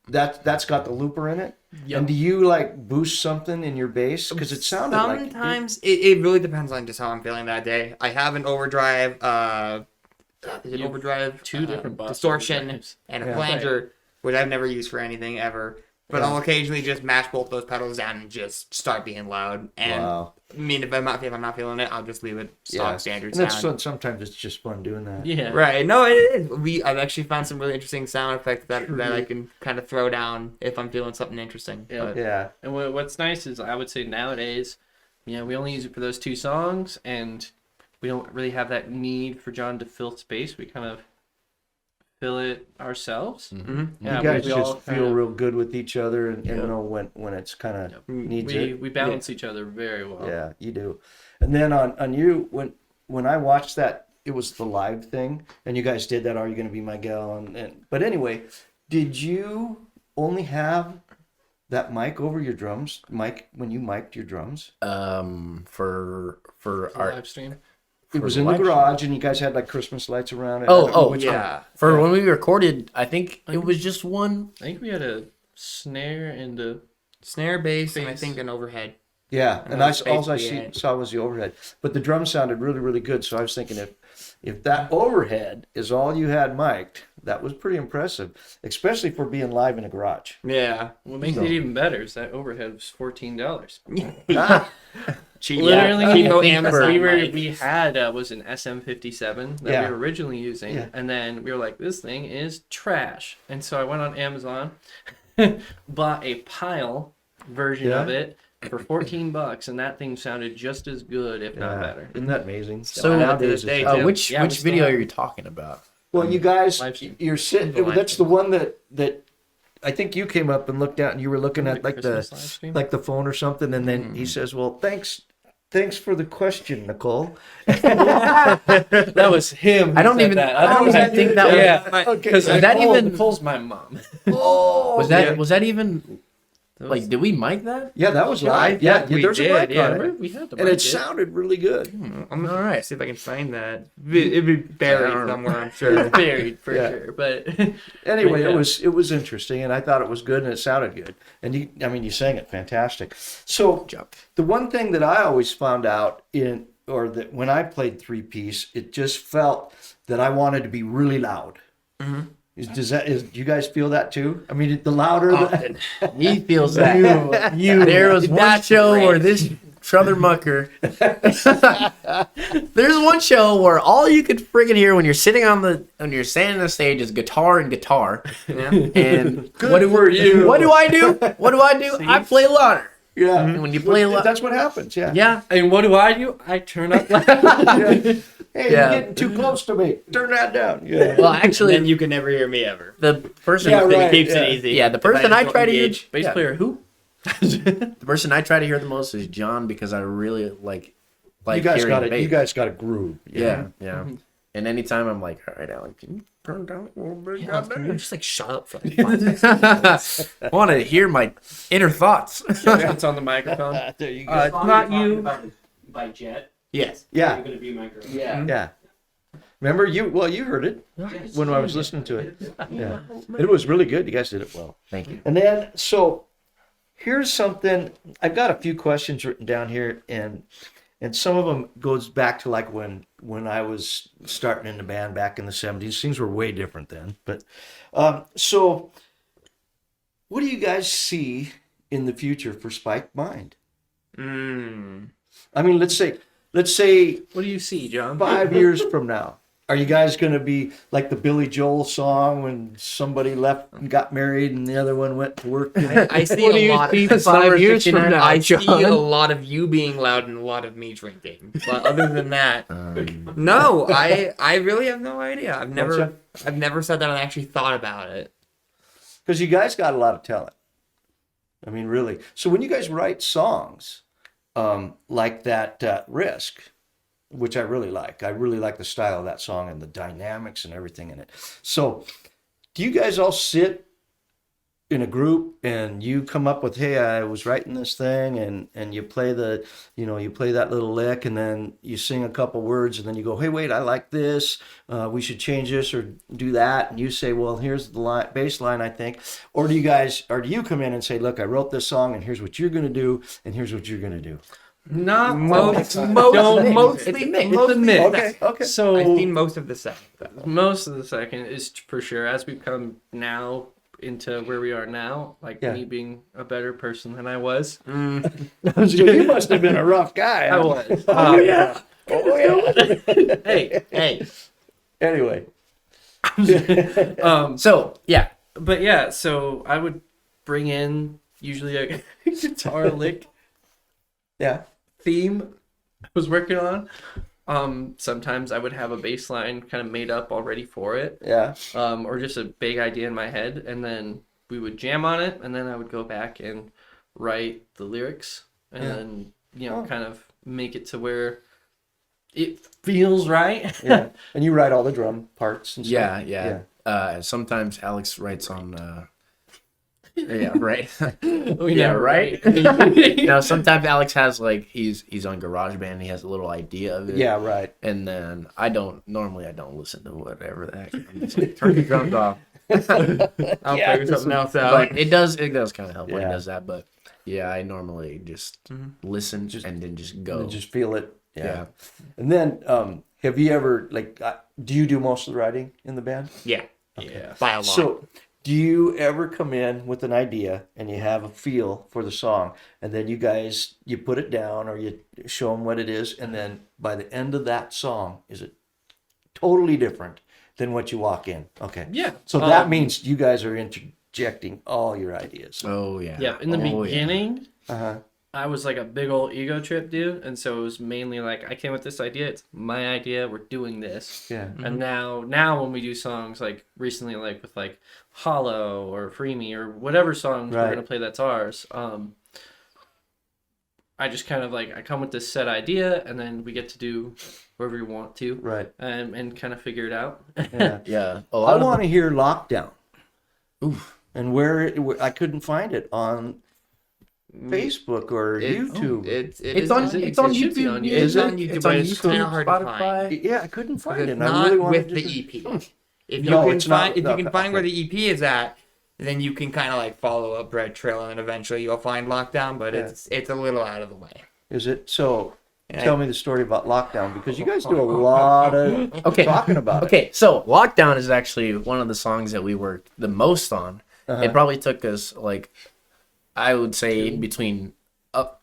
that's got the looper in it. Yep. And do you like boost something in your bass? Because it sounded like Sometimes it really depends on just how I'm feeling that day. I have an overdrive, is it You have overdrive? two different boss distortion overdrives. and a Yeah. flanger, which I've never used for anything ever. But I'll occasionally just mash both those pedals down and just start being loud. And Wow. I mean, if I'm not feeling it, I'll just leave it stock standard And that's sound. sometimes it's just fun doing that. Yeah. Right. No, it is. I've actually found some really interesting sound effects that I can kind of throw down if I'm feeling something interesting. Yeah. But, Yeah. And what's nice is I would say nowadays, we only use it for those two songs, and we don't really have that need for John to fill space. We kind of fill it ourselves. Yeah, You guys we all just kind feel of- real good with each other and know when it's kind of needs it. we balance each other very well. Yeah, you do. And then on you, when I watched that, it was the live thing, and you guys did that. Are You Gonna Be My Gal? And but anyway, did you only have that mic over your drums, Mike, when you mic'd your drums? For For our live stream. It was the in the live stream. garage, and you guys had like Christmas lights around it. Oh, I don't know oh, which yeah. one. for when we recorded, I think it was just one. I think we had a snare and a snare, bass, and I Bass. think an overhead. Yeah, and that's all I basically it. saw was the overhead. But the drum sounded really, really good. So I was thinking if that overhead is all you had mic'd, that was pretty impressive, especially for being live in a garage. Yeah. what makes it even better is that overhead was $14. Cheap. Literally, Yeah. Cheapo we Amazon mic. we had was an SM57 that Yeah. we were originally using, Yeah. and then we were like, this thing is trash, and so I went on Amazon, bought a pile version of Yeah. it for $14, and that thing sounded just as good, if not better. Isn't that amazing? So nowadays, day, it's- too. Which Yeah, we which still video have- are you talking about? well, you guys, Live stream. you're sitting. The live That's the one that I think you came up and looked at, and you were looking at like Christmas live stream? the phone or something, and then he says, "Well, thanks for the question, Nicole." That was him. I don't even. I don't even think that was. Yeah, Okay. because Was that even- Nicole's my mom. Was that even? Like, did we mic that? Yeah, that was live. Yeah, we there's did. a mic Yeah, on it, we had to and mic it sounded really good. I'm All right. see if I can find that. It'd be buried somewhere, I'm sure. buried for Yeah. sure, but Anyway, Yeah. it was interesting, and I thought it was good, and it sounded good. And you sang it fantastic. So Job. the one thing that I always found out that when I played three piece, it just felt that I wanted to be really loud. Do you guys feel that too? I mean, the louder, the, He feels that. There was one show where this Trother Mucker. There's one show where all you could friggin' hear when you're standing on the stage is guitar and guitar. Yeah. And Good for you. What do I do? I play louder. yeah. And when you play louder, That's what happens. Yeah. yeah. and what do? I turn up loud. Hey, Yeah. you're getting too close to me. Turn that down. Yeah. Well, actually, Then you can never hear me ever. the person, Yeah, That right, keeps yeah. it easy. yeah, the If person just I don't try to hear, engage. Bass yeah. player who? the person I try to hear the most is John because I really like You guys hearing got it. bass. You guys got a groove. Yeah, yeah. And anytime I'm like, all right, Alan, can you turn down a little bit? I'm just like, shut up for like 5 seconds. I want to hear my inner thoughts. It's on the microphone. There you go. It's not you. By Jet. Yes. yeah. You're gonna be my girl. Yeah. Yeah. Remember you? Well, you heard it when I was listening to it. Yeah, it was really good. You guys did it well. Thank you. And then, so here's something. I've got a few questions written down here, and some of them goes back to like when I was starting in the band back in the 70s. Things were way different then. But so, what do you guys see in the future for Spỹked MÜnd? I mean, let's say, What do you see, John? 5 years from now. Are you guys going to be like the Billy Joel song when somebody left and got married and the other one went to work? I see a lot of 5 years from now, I see a John? lot of you being loud and a lot of me drinking. But other than that, no, I really have no idea. I've never sat down and actually thought about it. Because you guys got a lot of talent. I mean, really. So when you guys write songs like that Risk, which I really like the style of that song and the dynamics and everything in it. So do you guys all sit in a group and you come up with, hey, I was writing this thing, and you play you play that little lick, and then you sing a couple words, and then you go, hey, wait, I like this, we should change this or do that, and you say, well, here's the bass line, I think. Or do you come in and say, look, I wrote this song, and here's what you're going to do, and here's what you're going to do? Not Mostly it's a mix. Okay. So I've seen most of the second. Though. most of the second is for sure. As we've come now into where we are now, like me being a better person than I was. You must have been a rough guy. I was. Oh yeah. Hey. Anyway. So yeah, But yeah, so I would bring in usually a guitar lick Yeah. theme I was working on. Sometimes I would have a bass line kind of made up already for it. Yeah. Or just a big idea in my head, and then we would jam on it, and then I would go back and write the lyrics, and then kind of make it to where it feels right. Yeah. And you write all the drum parts and stuff. yeah. Sometimes Alex writes on. Yeah, right. We Yeah, never right. write. Sometimes Alex has like he's on GarageBand. He has a little idea of it. Yeah, right. And then I don't listen to whatever the heck. I'm just like, turn the drums off. I'll figure something else out. But it does kind of help when Yeah. he does that. But yeah, I normally just listen and then just go. And just feel it. Yeah. Yeah. And then, have you ever do you do most of the writing in the band? Yeah. Yeah. By a lot. So, do you ever come in with an idea and you have a feel for the song, and then you put it down or you show them what it is, and then by the end of that song, is it totally different than what you walk in? Okay. Yeah. So that means you guys are interjecting all your ideas. Oh yeah. Yeah. In the beginning, Uh-huh. I was like a big old ego trip dude, and so it was mainly like I came with this idea. It's my idea. We're doing this. Yeah. And now when we do songs like recently, like with like Hollow or Free Me or whatever songs Right. we're gonna play that's ours, I just kind of like I come with this set idea, and then we get to do whatever we want to, Right. and kind of figure it out. Yeah. Yeah. A I lot of want to hear Lockdown. Oof. And I couldn't find it on Facebook or YouTube. It's on It YouTube. should be on YouTube. It's on It's YouTube, but on it's kind of hard to find. Spotify. Yeah, I couldn't find it. It's And I not really wanted with to the EP. If you No, can it's not- find, if you can find okay. where the EP is at, then you can kind of like follow up Red Trail, and eventually you'll find Lockdown. But it's a little out of the way. Is it? So Yeah. tell me the story about Lockdown, because you guys do a lot of talking about it. Okay, so Lockdown is actually one of the songs that we worked the most on. Uh-huh. It probably took us I would say between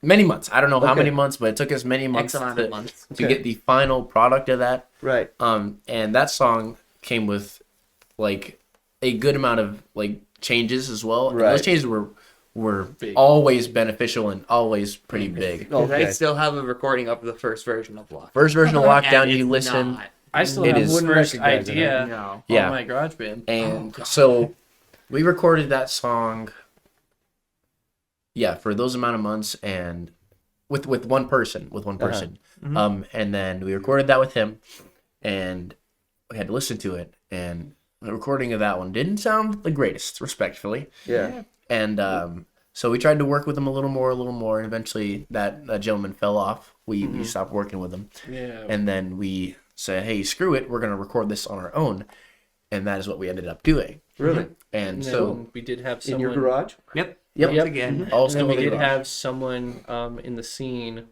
many months. I don't know how Okay. many months, but it took us many months X amount of months. to Okay. get the final product of that. Right. And that song came with like a good amount of like changes as well. And Right. those changes were Big. always beneficial and always pretty big. 'Cause Okay. I still have a recording of the first version of Lockdown. First version of Lockdown, And you it's listen. not. I still It have is- the first recognize it, idea No. on Yeah. my GarageBand. And so we recorded that song, for those amount of months, and with one person. And then we recorded that with him, and we had to listen to it. And the recording of that one didn't sound the greatest, respectfully. Yeah. And so we tried to work with him a little more, and eventually that gentleman fell off. We stopped working with him. Yeah. And then we said, hey, screw it, we're going to record this on our own. And that is what we ended up doing. Really? And And so, then we did have In someone your garage? Yep. Yep. Once again. all And then still we in the did garage. have someone in the scene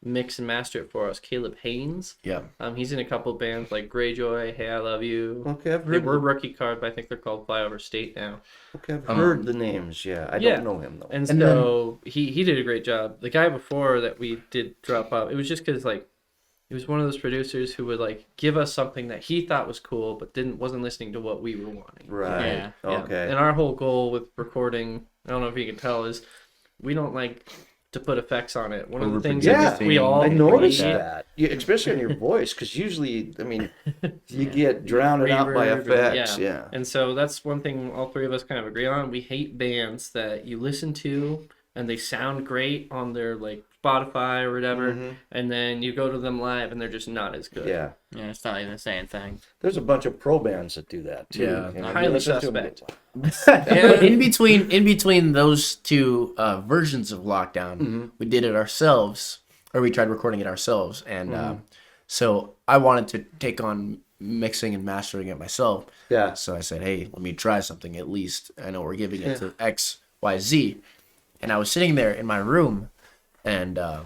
mix and master it for us, Caleb Haynes. Yeah. He's in a couple bands like Greyjoy, Hey I Love You. Okay, I've They heard. were Rookie Card, but I think they're called Flyover State now. Okay, I've heard the names. Yeah, I Yeah. don't know him though. And And so he did a great job. The guy before that we did drop out, it was just because like he was one of those producers who would like give us something that he thought was cool, but wasn't listening to what we were wanting. Right. Yeah. Okay. And our whole goal with recording, I don't know if you can tell, is we don't like to put effects on it. One of the things Yeah, that we all I noticed hate- that, yeah, especially in your voice, because usually, I mean, you get drowned out by Reverb and- effects. Yeah. And so that's one thing all three of us kind of agree on. We hate bands that you listen to and they sound great on their like Spotify or whatever, and then you go to them live and they're just not as good. Yeah. Yeah, it's not even the same thing. There's a bunch of pro bands that do that too. Yeah. You know, you Highly listen to 'em, suspect. in between those two versions of Lockdown, we did it ourselves, or we tried recording it ourselves, and so I wanted to take on mixing and mastering it myself. Yeah. So I said, hey, let me try something at least. I know we're giving it to X, Y, Z, and I was sitting there in my room, and I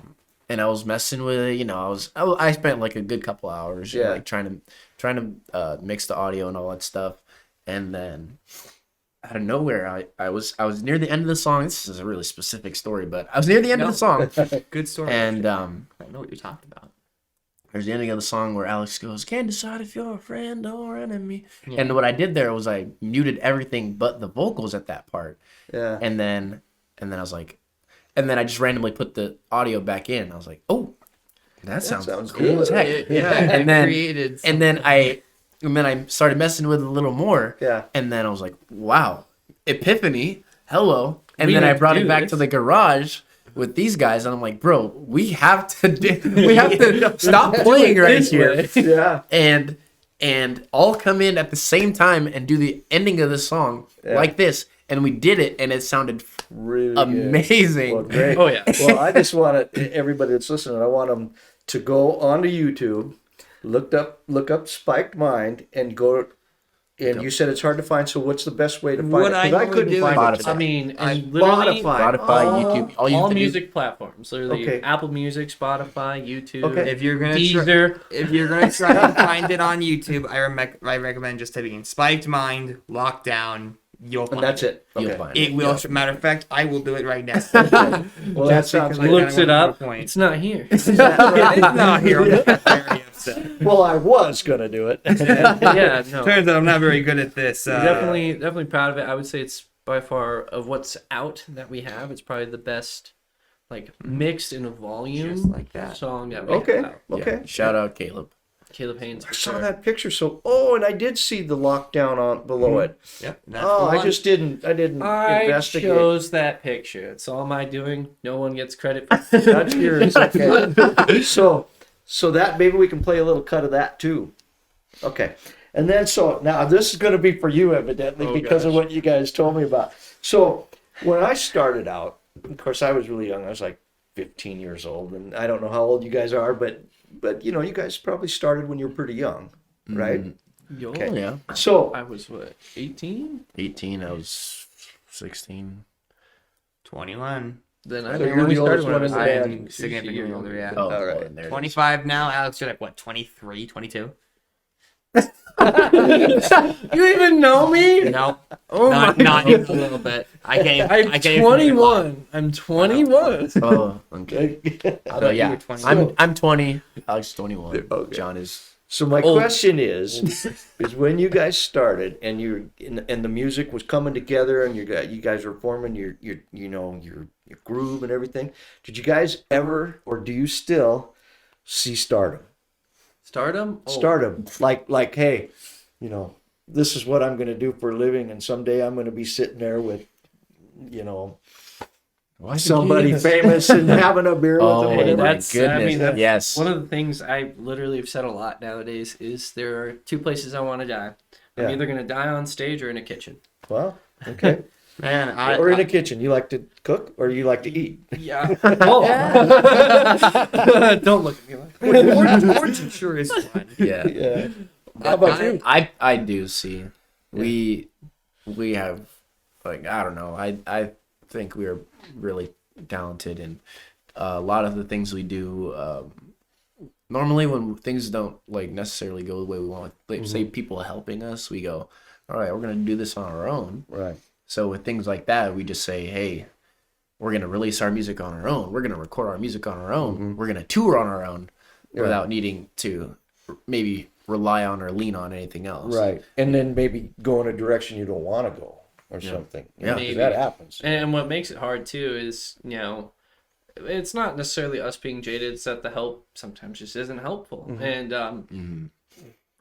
was messing with it. You know, I spent like a good couple hours, Yeah. like trying to mix the audio and all that stuff, and then out of nowhere, I was near the end of the song. This is a really specific story, but I was near the end of the song, Good story. and I know what you're talking about. there's the ending of the song where Alex goes, "Can't decide if you're a friend or enemy." And what I did there was I muted everything but the vocals at that part, Yeah. and then I was like, and then I just randomly put the audio back in. I was like, oh, that sounds sounds cool good. as heck. Yeah. And then created and then I started messing with it a little more. Yeah. And then I was like, wow, epiphany, hello. And We then need I to brought it do back this. to the garage with these guys, and I'm like, bro, we have to stop playing right this here, way. Yeah. and all come in at the same time and do the ending of the song like this. And we did it, and it sounded Really good. amazing. Well, great. Oh, yeah. Well, I just want everybody that's listening, I want them to go onto YouTube, look up Spiked Mind, and go. And you said it's hard to find. So what's the best way to find What it? I 'Cause normally do find is- it. today. I mean, I- and literally Spotify. Spotify, YouTube, all you all have to do- music platforms, literally Okay. Apple Music, Spotify, YouTube, Okay. If you're gonna Deezer. if you're gonna try and find it on YouTube, I recommend just typing in "Spiked Mind Lockdown." You'll find And that's it. You'll Okay. find It will. Matter of fact, I will do it right now. Well, that sounds because good. Looks it up. Point. It's not here. It's not here. I'm very upset. Well, I was gonna do it. Yeah, no. Turns out I'm not very good at this. Definitely proud of it. I would say it's by far of what's out that we have. It's probably the best, like mixed in a volume Just like that. song that we Okay. have out. Okay. Yeah, shout out Caleb. Caleb Haynes. I For saw sure. that picture. So, and I did see the lockdown on below it. Yep. That's Oh, the I one. just didn't. I didn't I investigate. chose that picture. It's all my doing. No one gets credit for That's yours. Okay. So that maybe we can play a little cut of that too. Okay. And then so now this is going to be for you evidently Oh, because of gosh. what you guys told me about. So when I started out, of course I was really young. I was like 15 years old, and I don't know how old you guys are, but you know, you guys probably started when you were pretty young, right? Yo, Oh, yeah. So I was what, 18? 18, I was 16. 21. Then I So think you're we the started oldest when I one was in the I band. am significantly older, yeah. Oh, all right. there it is. 25 now. Alex, you're like, what, 23, 22? You even know me? No. Oh not, my not even a little bit. I can't I'm I can't 21. I'm 21. Oh, okay. I So thought you yeah, were 20. I'm 20. Alex is 21. Okay. John is. So my Old. question is when you guys started and and the music was coming together and you guys were forming your groove and everything, did you guys ever or do you still see stardom? Stardom? Oh, Stardom, like hey, you know, this is what I'm going to do for a living, and someday I'm going to be sitting there with, you know, somebody famous and having a beer with Oh, them. Hey, Whatever. my that's- I goodness. mean, that's Yes. One of the things I literally have said a lot nowadays is there are two places I want to die. I'm Yeah. either going to die on stage or in a kitchen. Well, okay. Man, or in the kitchen? You like to cook or you like to eat? Yeah. Oh. Don't look at me like that. Origin sure is fun. Yeah. Yeah. How about you? I do see. We have, like, I don't know. I think we are really talented, and a lot of the things we do. Normally, when things don't like necessarily go the way we want, like say people helping us, we go, all right, we're gonna do this on our own. Right. So with things like that, we just say, hey, we're gonna release our music on our own. We're gonna record our music on our own. We're gonna tour on our own, without needing to maybe rely on or lean on anything else. Right. And then maybe go in a direction you don't want to go or something. Yeah. 'Cause Maybe. that happens. And what makes it hard too is, it's not necessarily us being jaded, it's that the help sometimes just isn't helpful. And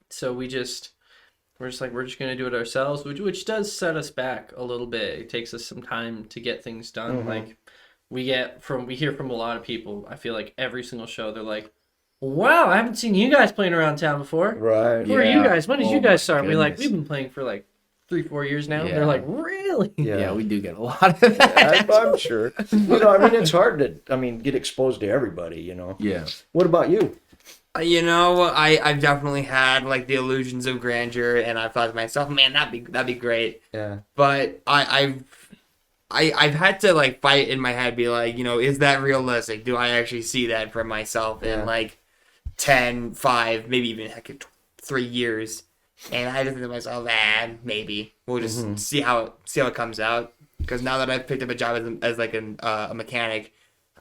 so we're just gonna do it ourselves, which does set us back a little bit. It takes us some time to get things done. Like we hear from a lot of people, I feel like every single show they're like, wow, I haven't seen you guys playing around town before. Right. Who are you guys? When did you guys start? We're like, goodness. we've been playing for like 3-4 years now. Yeah. They're like, really? Yeah, we do get a lot of that. I'm sure. It's hard to, get exposed to everybody, Yeah. What about you? I've definitely had like the illusions of grandeur, and I've thought to myself, man, that'd be great. Yeah. But I've had to like fight in my head, be like, is that realistic? Do I actually see that for myself in like 10, 5, maybe even 3 years? And I just think to myself, maybe we'll just see how it comes out. Because now that I've picked up a job as like a mechanic,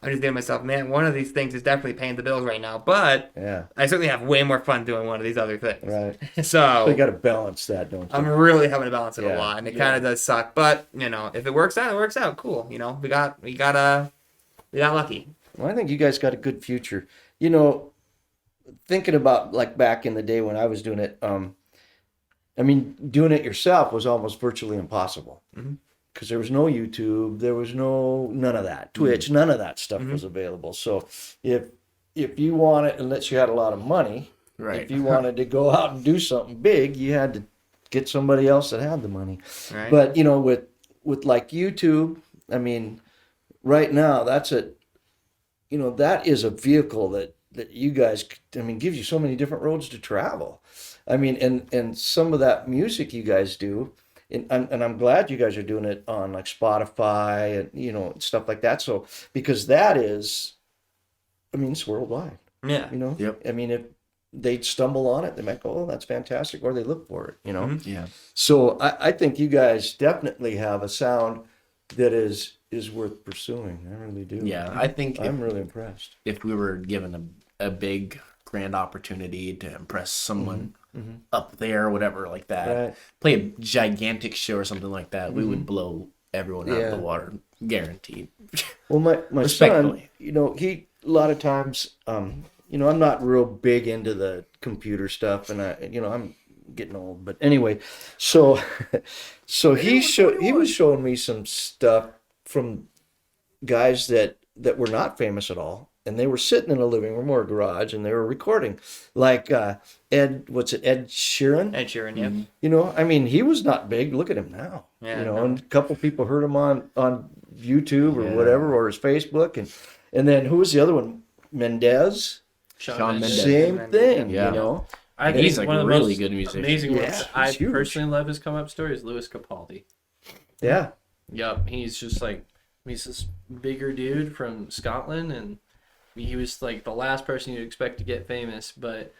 I'm just thinking to myself, man, one of these things is definitely paying the bills right now. But I certainly have way more fun doing one of these other things. Right. So you got to balance that, don't you? I'm really having to balance it Yeah. a lot, and it kind of does suck. But if it works out, it works out. Cool. We got lucky. Well, I think you guys got a good future. Thinking about like back in the day when I was doing it, doing it yourself was almost virtually impossible. Because there was no YouTube, there was none of that. Twitch, none of that stuff was available. So if you wanted, unless you had a lot of money, Right. if you wanted to go out and do something big, you had to get somebody else that had the money. Right. But with like YouTube, right now that is a vehicle that you guys, gives you so many different roads to travel. And some of that music you guys do. And I'm glad you guys are doing it on like Spotify and stuff like that. So because that is, it's worldwide. Yeah. Yep. If they stumble on it, they might go, "Oh, that's fantastic," or they look for it. Yeah. So I think you guys definitely have a sound that is worth pursuing. I really do. Yeah, I think I'm really impressed. if we were given a big grand opportunity to impress someone up there or whatever like that, Right. play a gigantic show or something like that, we would blow everyone out of the water, guaranteed. Well, my son, Respectfully. he a lot of times, I'm not real big into the computer stuff, and I'm getting old. But anyway, so he was showing me some stuff from guys that were not famous at all, and they were sitting in a living room or a garage, and they were recording, like Ed Sheeran. Ed Sheeran, yeah. He was not big. Look at him now. Yeah, and a couple people heard him on YouTube or whatever, or his Facebook, and then who was the other one? Mendez. Shawn Mendes. Same thing. Yeah. I think He's like one of the really most good musician. amazing Yeah, ones. he's I huge. personally love his come up story is Louis Capaldi. Yeah. Yup, he's just like, he's this bigger dude from Scotland, and he was like the last person you'd expect to get famous, but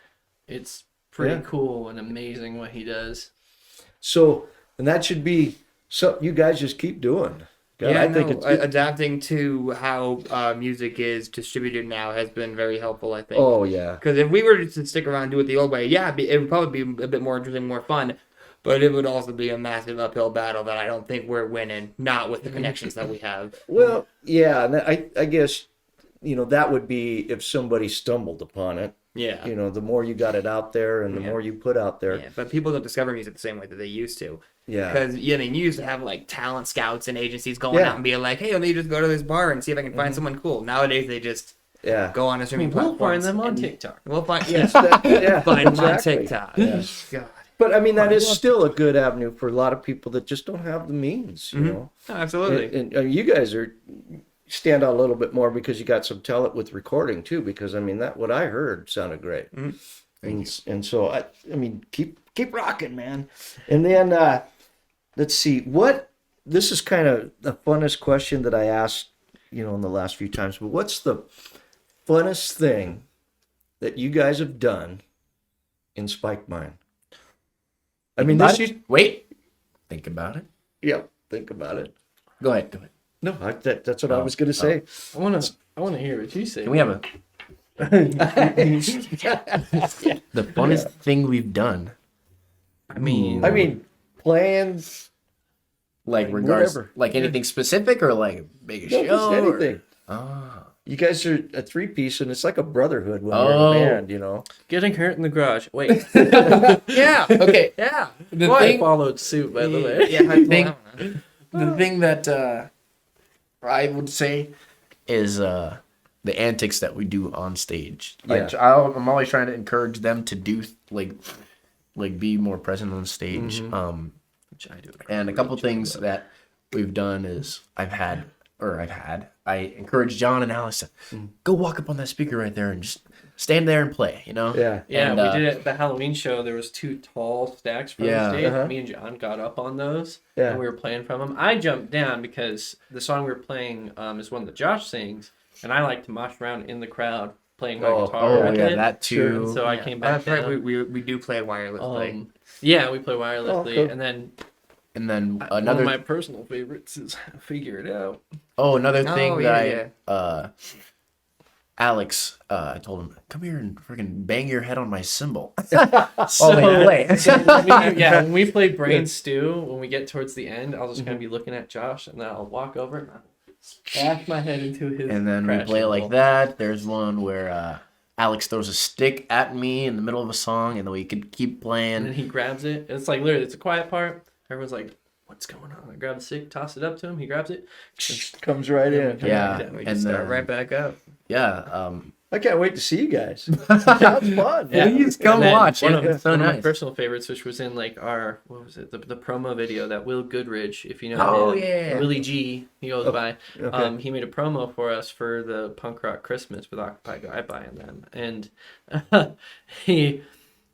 it's pretty cool and amazing what he does. So, and that should be something you guys just keep doing. God, I think it's adapting to how music is distributed now has been very helpful, I think. Oh yeah. Because if we were to stick around and do it the old way, it would probably be a bit more interesting, more fun. But it would also be a massive uphill battle that I don't think we're winning, not with the connections that we have. Well, yeah, and I guess that would be if somebody stumbled upon it. Yeah. The more you got it out there, and the more you put out there. Yeah, but people don't discover music the same way that they used to. Yeah. Because you used to have like talent scouts and agencies going out and being like, "Hey, let me just go to this bar and see if I can find someone cool." Nowadays, they just go on a streaming We'll find platforms. them on and TikTok. We'll find Yeah. find them on Exactly. TikTok. Yeah. God. But I mean, that is still a good avenue for a lot of people that just don't have the means, you know. Oh, absolutely. And you guys stand out a little bit more because you got some talent with recording too. Because I mean, that what I heard sounded great. And so I mean, keep rocking, man. And then let's see what this is kind of the funnest question that I asked, you know, in the last few times. But what's the funnest thing that you guys have done in Spỹked MÜnd? I mean, wait. Think about it. Yeah, think about it. Go ahead. No, that's what I was going to say. I want to hear what you say. Can we have the funnest thing we've done? I mean, plans, Like regards, whatever. like anything specific or like big no, show? just or- anything. Ah. You guys are a three-piece, and it's like a brotherhood when Oh. you're in a band, you know. getting hurt in the garage. Wait, Yeah. Okay. Yeah. The I thing, followed suit, by the way. Yeah. I Think- think. the thing that I would say is the antics that we do on stage. Like I'm always trying to encourage them to do like be more present on stage. Which I do. And a couple things that we've done is I encourage John and Alex to go walk up on that speaker right there and just stand there and play, you know? Yeah. Yeah, And, we did it at the Halloween show. There was 2 tall stacks from Yeah. the stage. Uh-huh. Me and John got up on those, Yeah. and we were playing from them. I jumped down because the song we were playing is one that Josh sings, and I like to mosh around in the crowd playing my guitar. Oh with yeah, it. that too. And so I came back That's right. down. We do play wirelessly. Yeah, we play wirelessly, cool. and then And then one another of my personal favorites is Figure It Out. another thing Oh, that yeah, Alex, I told him, come here and freaking bang your head on my cymbal. So, play. when we play Brain Stew, when we get towards the end, I'll just kind of be looking at Josh, and then I'll walk over and I'll smash my head into his. And then we crash play like cymbal. that. There's one where Alex throws a stick at me in the middle of a song, and then we could keep And playing. then he grabs it. And it's like literally, it's a quiet part. Everyone's like, "What's going on?" I grab the stick, toss it up to him. He grabs it. Comes right in. Yeah, We and just start then, right back up. yeah. I can't wait to see you guys. Sounds fun. Yeah. Please come And then watch. One, It's so of my nice. personal favorites, which was in like our the promo video that Will Goodrich, if you know Oh, him, yeah. Willie G, he goes by. okay. He made a promo for us for the Punk Rock Christmas with Occupy Guy and them, and he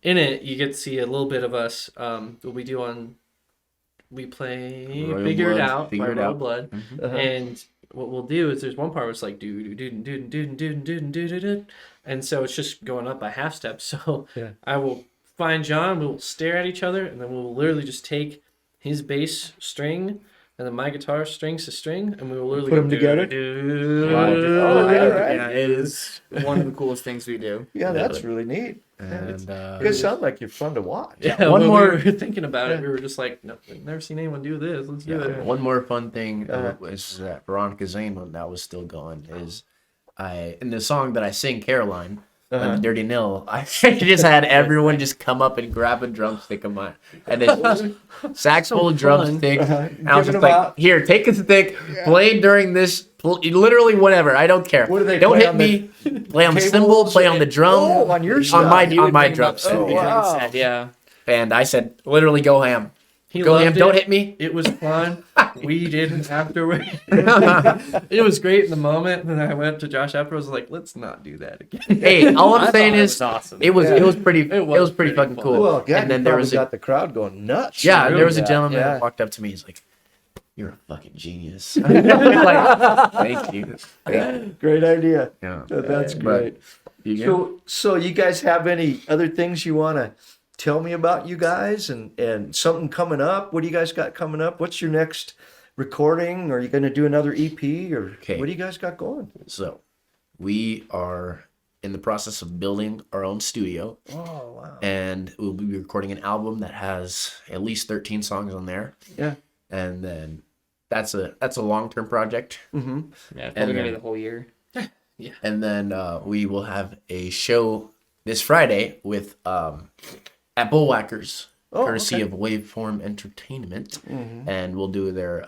in it you get to see a little bit of us. What we do on. We play Royal Figure It Blood, Out Figure by It Royal Out. Blood, Uh-huh. and what we'll do is there's one part where it's like do, and so it's just going up by half steps. So Yeah. I will find John, we'll stare at each other, and then we'll literally just take his bass string and then my guitar strings to string, and we will literally Put 'em together? Oh, yeah, right. Yeah, it is one of the coolest things we do. Yeah, that's really neat. And You guys sound like you're fun to watch. Yeah, One when more- we were thinking about it, we were just like, no, we've never seen anyone do this. Let's do it. one more fun thing Uh-huh. was that Veronica Zane, when that was still going, is in the song that I sing, Caroline, Uh-huh. the Dirty Nil, I just had everyone just come up and grab a drumstick of mine, and then sax full of drumsticks. And I was Giving just 'em like, out. "Here, take a stick, play during this, literally whatever. I don't care. What do they don't play hit on me. Play on the cymbal, Tables? play on the drum, Oh, on your on stuff. my He would on my bring 'em up drumstick." Oh, wow. Yeah. And I said, "Literally, go ham. He Go ham. loved Don't it. hit me." It was fun. We didn't afterward. It was great in the moment. And then I went to Josh afterwards. I was like, let's not do that again. Hey, all I'm I saying thought it is, was awesome. it was pretty It was pretty pretty fucking fun. cool. Well, God, and then you there probably was got the crowd going nuts. yeah, there was a Yeah, gentleman yeah. that walked up to me. He's like, "You're a fucking genius." Like, thank you. Yeah. Great idea. Yeah. That's But great. So you guys have any other things you want to tell me about you guys and something coming up? What do you guys got coming up? What's your next recording? Are you going to do another EP or Okay. what do you guys got going? So, we are in the process of building our own studio, Oh, wow. and we'll be recording an album that has at least 13 songs on there. Yeah. And then that's a long-term project. Mm-hmm. Yeah, it's probably And gonna be then- the whole year. And then we will have a show this Friday with at Bullwhackers, Oh, courtesy okay. of Waveform Entertainment, and we'll do their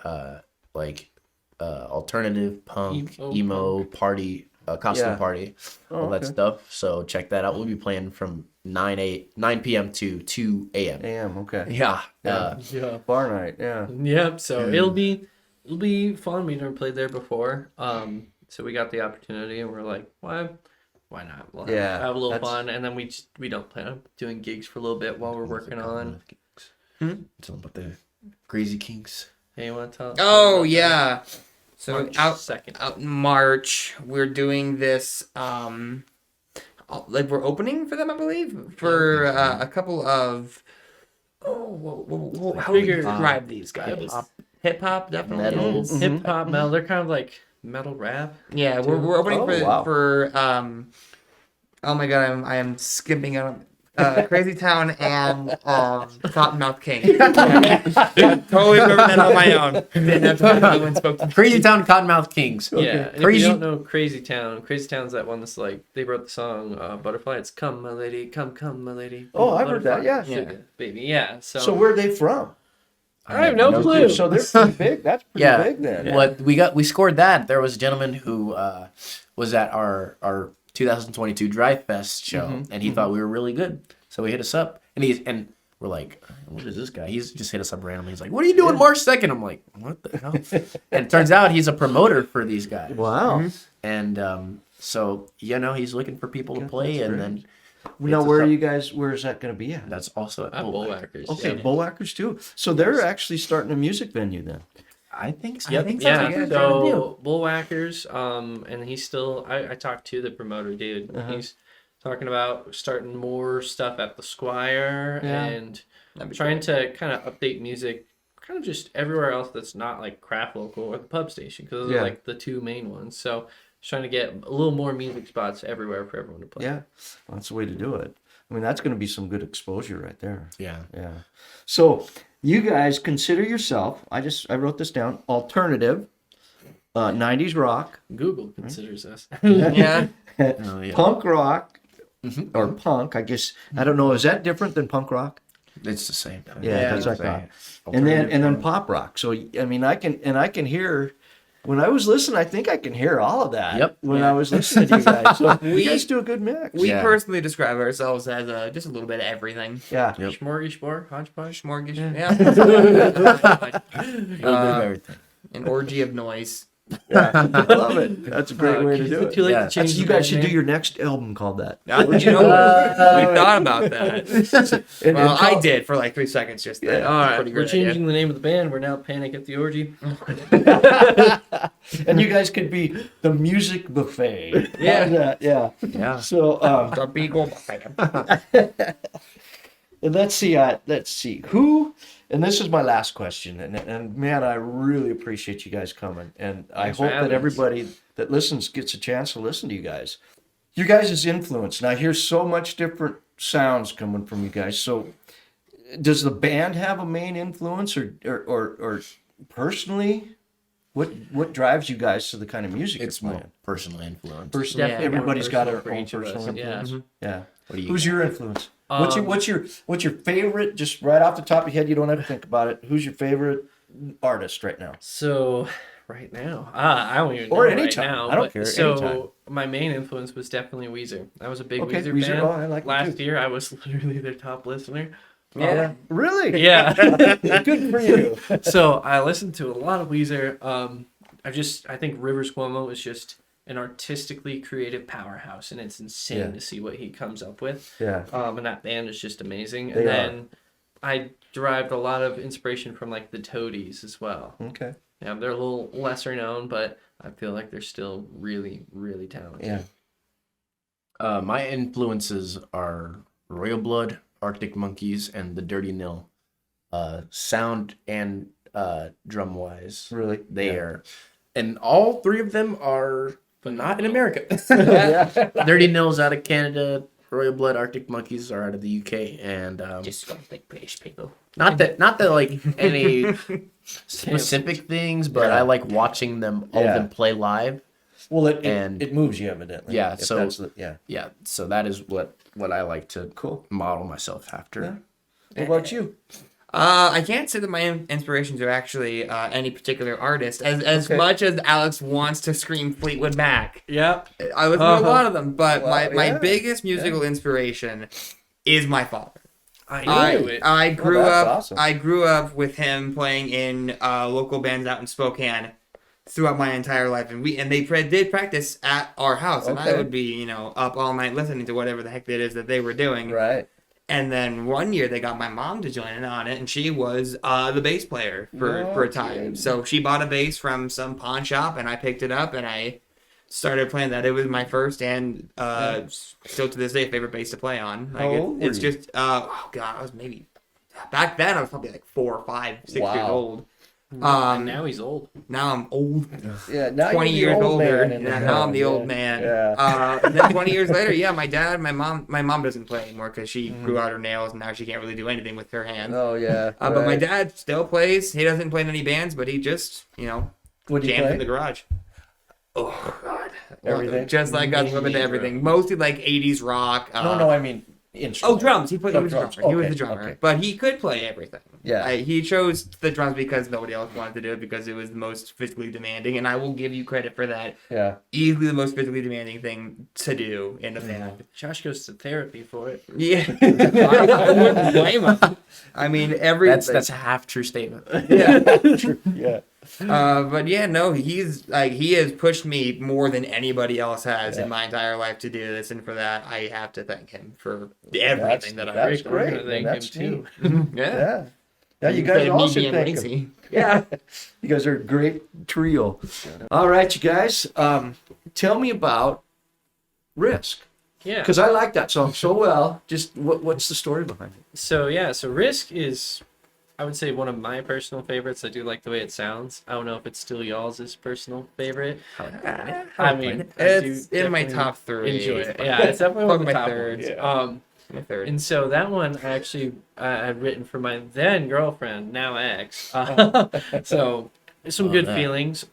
alternative punk Emo emo party costume Yeah. party, all that okay. stuff. So check that out. We'll be playing from 9 p.m. to 2 a.m. AM, okay. Yeah. Yeah. Bar night, yeah. Yep. So it'll be fun. We've never played there before. So we got the opportunity, and we're like, why not? We'll have a little fun, and then we don't plan on doing gigs for a little bit while we're working on. Tell them about the Crazy Kinks. Hey, you want to tell? Oh about yeah. So March out 2nd. in March, we're doing this. Like we're opening for them, I believe, for a couple of. How do we describe these guys? Hip hop, definitely. Metal. is. Hip hop metal. They're kind of like metal rap. Yeah, we're opening Oh, for wow. oh my god, I am skipping out. Crazy Town and Cottonmouth King. Yeah, totally remember that on my own. Didn't have time. No one spoke to me. Crazy Town Cottonmouth Kings. Yeah, and Crazy- if you don't know Crazy Town's that one that's like they wrote the song Butterfly. It's come my lady, come my lady. Oh, I've heard that, Butterfly, yeah. sugar, baby. Yeah. So So where are they from? I have no clue. So they're pretty big. That's pretty Yeah. big then. What we scored that. There was a gentleman who was at our 2022 Drive Fest show, and he thought we were really good. So he hit us up, and we're like, "What is this guy?" He's just hit us up randomly. He's like, "What are you doing March 2nd?" I'm like, "What the hell?" And it turns out he's a promoter for these guys. Wow. And so he's looking for people to play, that's and great. then Now, hits us where are up. you guys? Where is that going to be at? That's also at at Bullwhack. Bullwhackers. Okay, Yeah. Bullwhackers too. So they're actually starting a music venue then. I think so. Yep. I think Yeah. that's So Bullwhackers, and he's still. I talked to the promoter, dude. Uh-huh. He's talking about starting more stuff at the Squire Yeah. and trying to kind of update music, kind of just everywhere else that's not like craft local or the pub station, because those Yeah. are like the two main ones. So just trying to get a little more music spots everywhere for everyone to play. Yeah, that's the way to do it. I mean, that's going to be some good exposure right there. Yeah. Yeah. So you guys consider yourself, I wrote this down, alternative, 90s rock, Google considers us. Yeah. Oh, yeah. punk rock, or punk, I guess. I don't know. Is that different than punk rock? It's the same. Yeah, that's what I thought. And then pop rock. So I mean, I can hear. When I was listening, I think I can hear all of that. Yep. When I was listening to you guys, so you guys do a good mix. We Yeah. personally describe ourselves as just a little bit of everything. Yeah. Yep. Smorgasbord, hodgepodge. Smorgasbord. Yeah. Yeah. A little bit of everything. An orgy of noise. Yeah. I love it. That's a great way to do it. Too late Yeah. to change. That's, you the guys should band do name. your next album called that. You know, we thought about that. And Well, I call- did for like 3 seconds just then. Yeah. All right, Pretty we're great idea. changing the name of the band. We're now Panic at the Orgy. And you guys could be the music buffet. Yeah. How's that? Yeah. Yeah. So The Beagle. and let's see who. And this is my last question. And man, I really appreciate you guys coming. And I Thanks for hope that having us. everybody that listens gets a chance to listen to you guys. You guys' influence. And I hear so much different sounds coming from you guys. So does the band have a main influence, or personally, what drives you guys to the kind of music It's you're more playing? personal influence. Personally, Yeah, everybody's more got personal their for own each of us. personal Yeah. influence. Yeah. What do you Who's got? your influence? Um, what's your favorite? Just right off the top of your head, you don't have to think about it. Who's your favorite artist right now? So right now, I don't even know Or right anytime. now. I don't but- care, So anytime. my main influence was definitely Weezer. I was a big Okay, Weezer Weezer. fan. Oh, I like them Last too. year, I was literally their top listener. Yeah. Really? Yeah. Good for you. So I listened to a lot of Weezer. I think Rivers Cuomo is just an artistically creative powerhouse, and it's insane Yeah. to see what he comes up with. Yeah. And that band is just amazing. They And are. then I derived a lot of inspiration from like the Toadies as well. Okay. Yeah, they're a little lesser known, but I feel like they're still really, really talented. Yeah. My influences are Royal Blood, Arctic Monkeys, and the Dirty Nil. Sound and drum wise, Really? they Yeah. are, and all three of them are not in America. Yeah. Dirty Nil's out of Canada. Royal Blood, Arctic Monkeys are out of the UK, and Just gonna think British people. not that like any specific things, but Yeah. I like watching them all Yeah. of them play live. Well, it And- moves you evidently. Yeah, If so- that's yeah. Yeah, so that is what I like to Cool. model myself after. Yeah. What about you? I can't say that my inspirations are actually any particular artist. As Okay. much as Alex wants to scream Fleetwood Mac, Yep. I listen to a lot of them. But Well, my yeah. biggest musical inspiration is my father. I knew it. I grew that's up. awesome. I grew up with him playing in local bands out in Spokane throughout my entire life, and they did practice at our house, and I Okay. would be up all night listening to whatever the heck it is that they were doing. Right. And then one year they got my mom to join in on it, and she was the bass player for a time. kidding. So she bought a bass from some pawn shop, and I picked it up, and I started playing that. It was my first and still to this day favorite bass to play on. Like How old were it's you? just oh god, I was maybe back then I was probably like 4 or 5, 6 years Wow. old. And now he's old. Now I'm old. Yeah. Now 20 you're the years old older. man in the Yeah, now I'm band. the old man. Yeah. And then 20 years later, yeah, my mom doesn't play anymore because she grew out her nails and now she can't really do anything with her hands. Oh yeah. But my right. dad still plays. He doesn't play in any bands, but he just, What do you jams play? in the garage. Oh God, Everything? Just like God's Women to everything. Mostly like 80s rock. No, I mean Oh, instruments. drums. He was a drums. drummer. He was Okay, a drummer, okay. but he could play everything. Yeah. He chose the drums because nobody else wanted to do it because it was the most physically demanding, and I will give you credit for that. Yeah. Easily the most physically demanding thing to do in a band. Josh goes to therapy for it. Yeah, I wouldn't blame him. I mean, That's a half true statement. Yeah. But yeah, no, he has pushed me more than anybody else has in my entire life to do this, and for that I have to thank him for everything that I've That's Rick, we're great. gonna thank That's him neat. Yeah. Now you guys Instead of me also being thank lazy. him. Yeah. You guys are a great trio. All right, you guys. Tell me about Risk. Yeah. Because I like that song so well. Just what's the story behind it? So Risk is, I would say, one of my personal favorites. I do like the way it sounds. I don't know if it's still y'all's personal favorite. I mean, It's I do in my definitely top 3. enjoy it. Yeah, it's definitely one of the My top third. ones. My third. And so that one I actually had written for my then girlfriend, now ex. So there's some good that. feelings.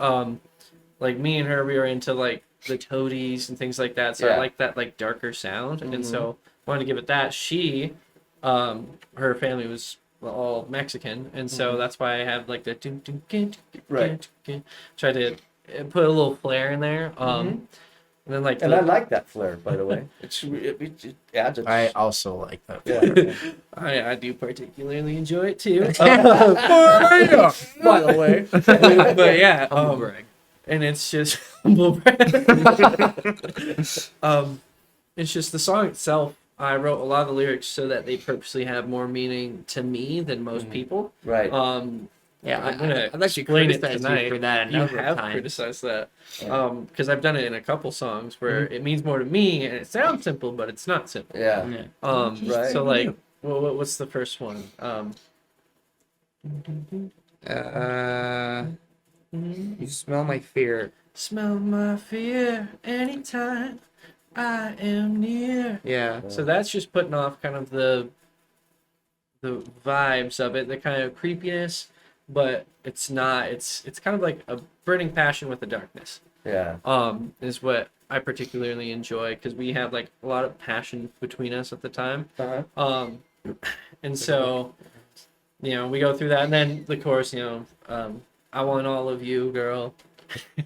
Like me and her, we were into like the Toadies and things like that. So Yeah. I like that like darker sound, and so wanted to give it that. She, her family was all Mexican, and so that's why I have like the Right. try to put a little flair in there. And then like And I like that flair, by the way. It adds a. I also like that. Yeah. I do particularly enjoy it too. By the way. But yeah, and it's just humble brag. It's just the song itself. I wrote a lot of the lyrics so that they purposely have more meaning to me than most people. Right. Yeah, I'm gonna I've actually explain it criticized tonight. you for that a You number of have times. criticized that because I've done it in a couple songs where it means more to me and it sounds simple, but it's not simple. Yeah. Yeah. Right. So like, what's the first one? You smell my fear. Smell my fear anytime I am near. Yeah. So that's just putting off kind of the vibes of it, the kind of creepiness, but it's not. It's kind of like a burning passion with the darkness. Yeah. Is what I particularly enjoy because we have like a lot of passion between us at the time. And so, we go through that, and then the chorus, I want all of you, girl.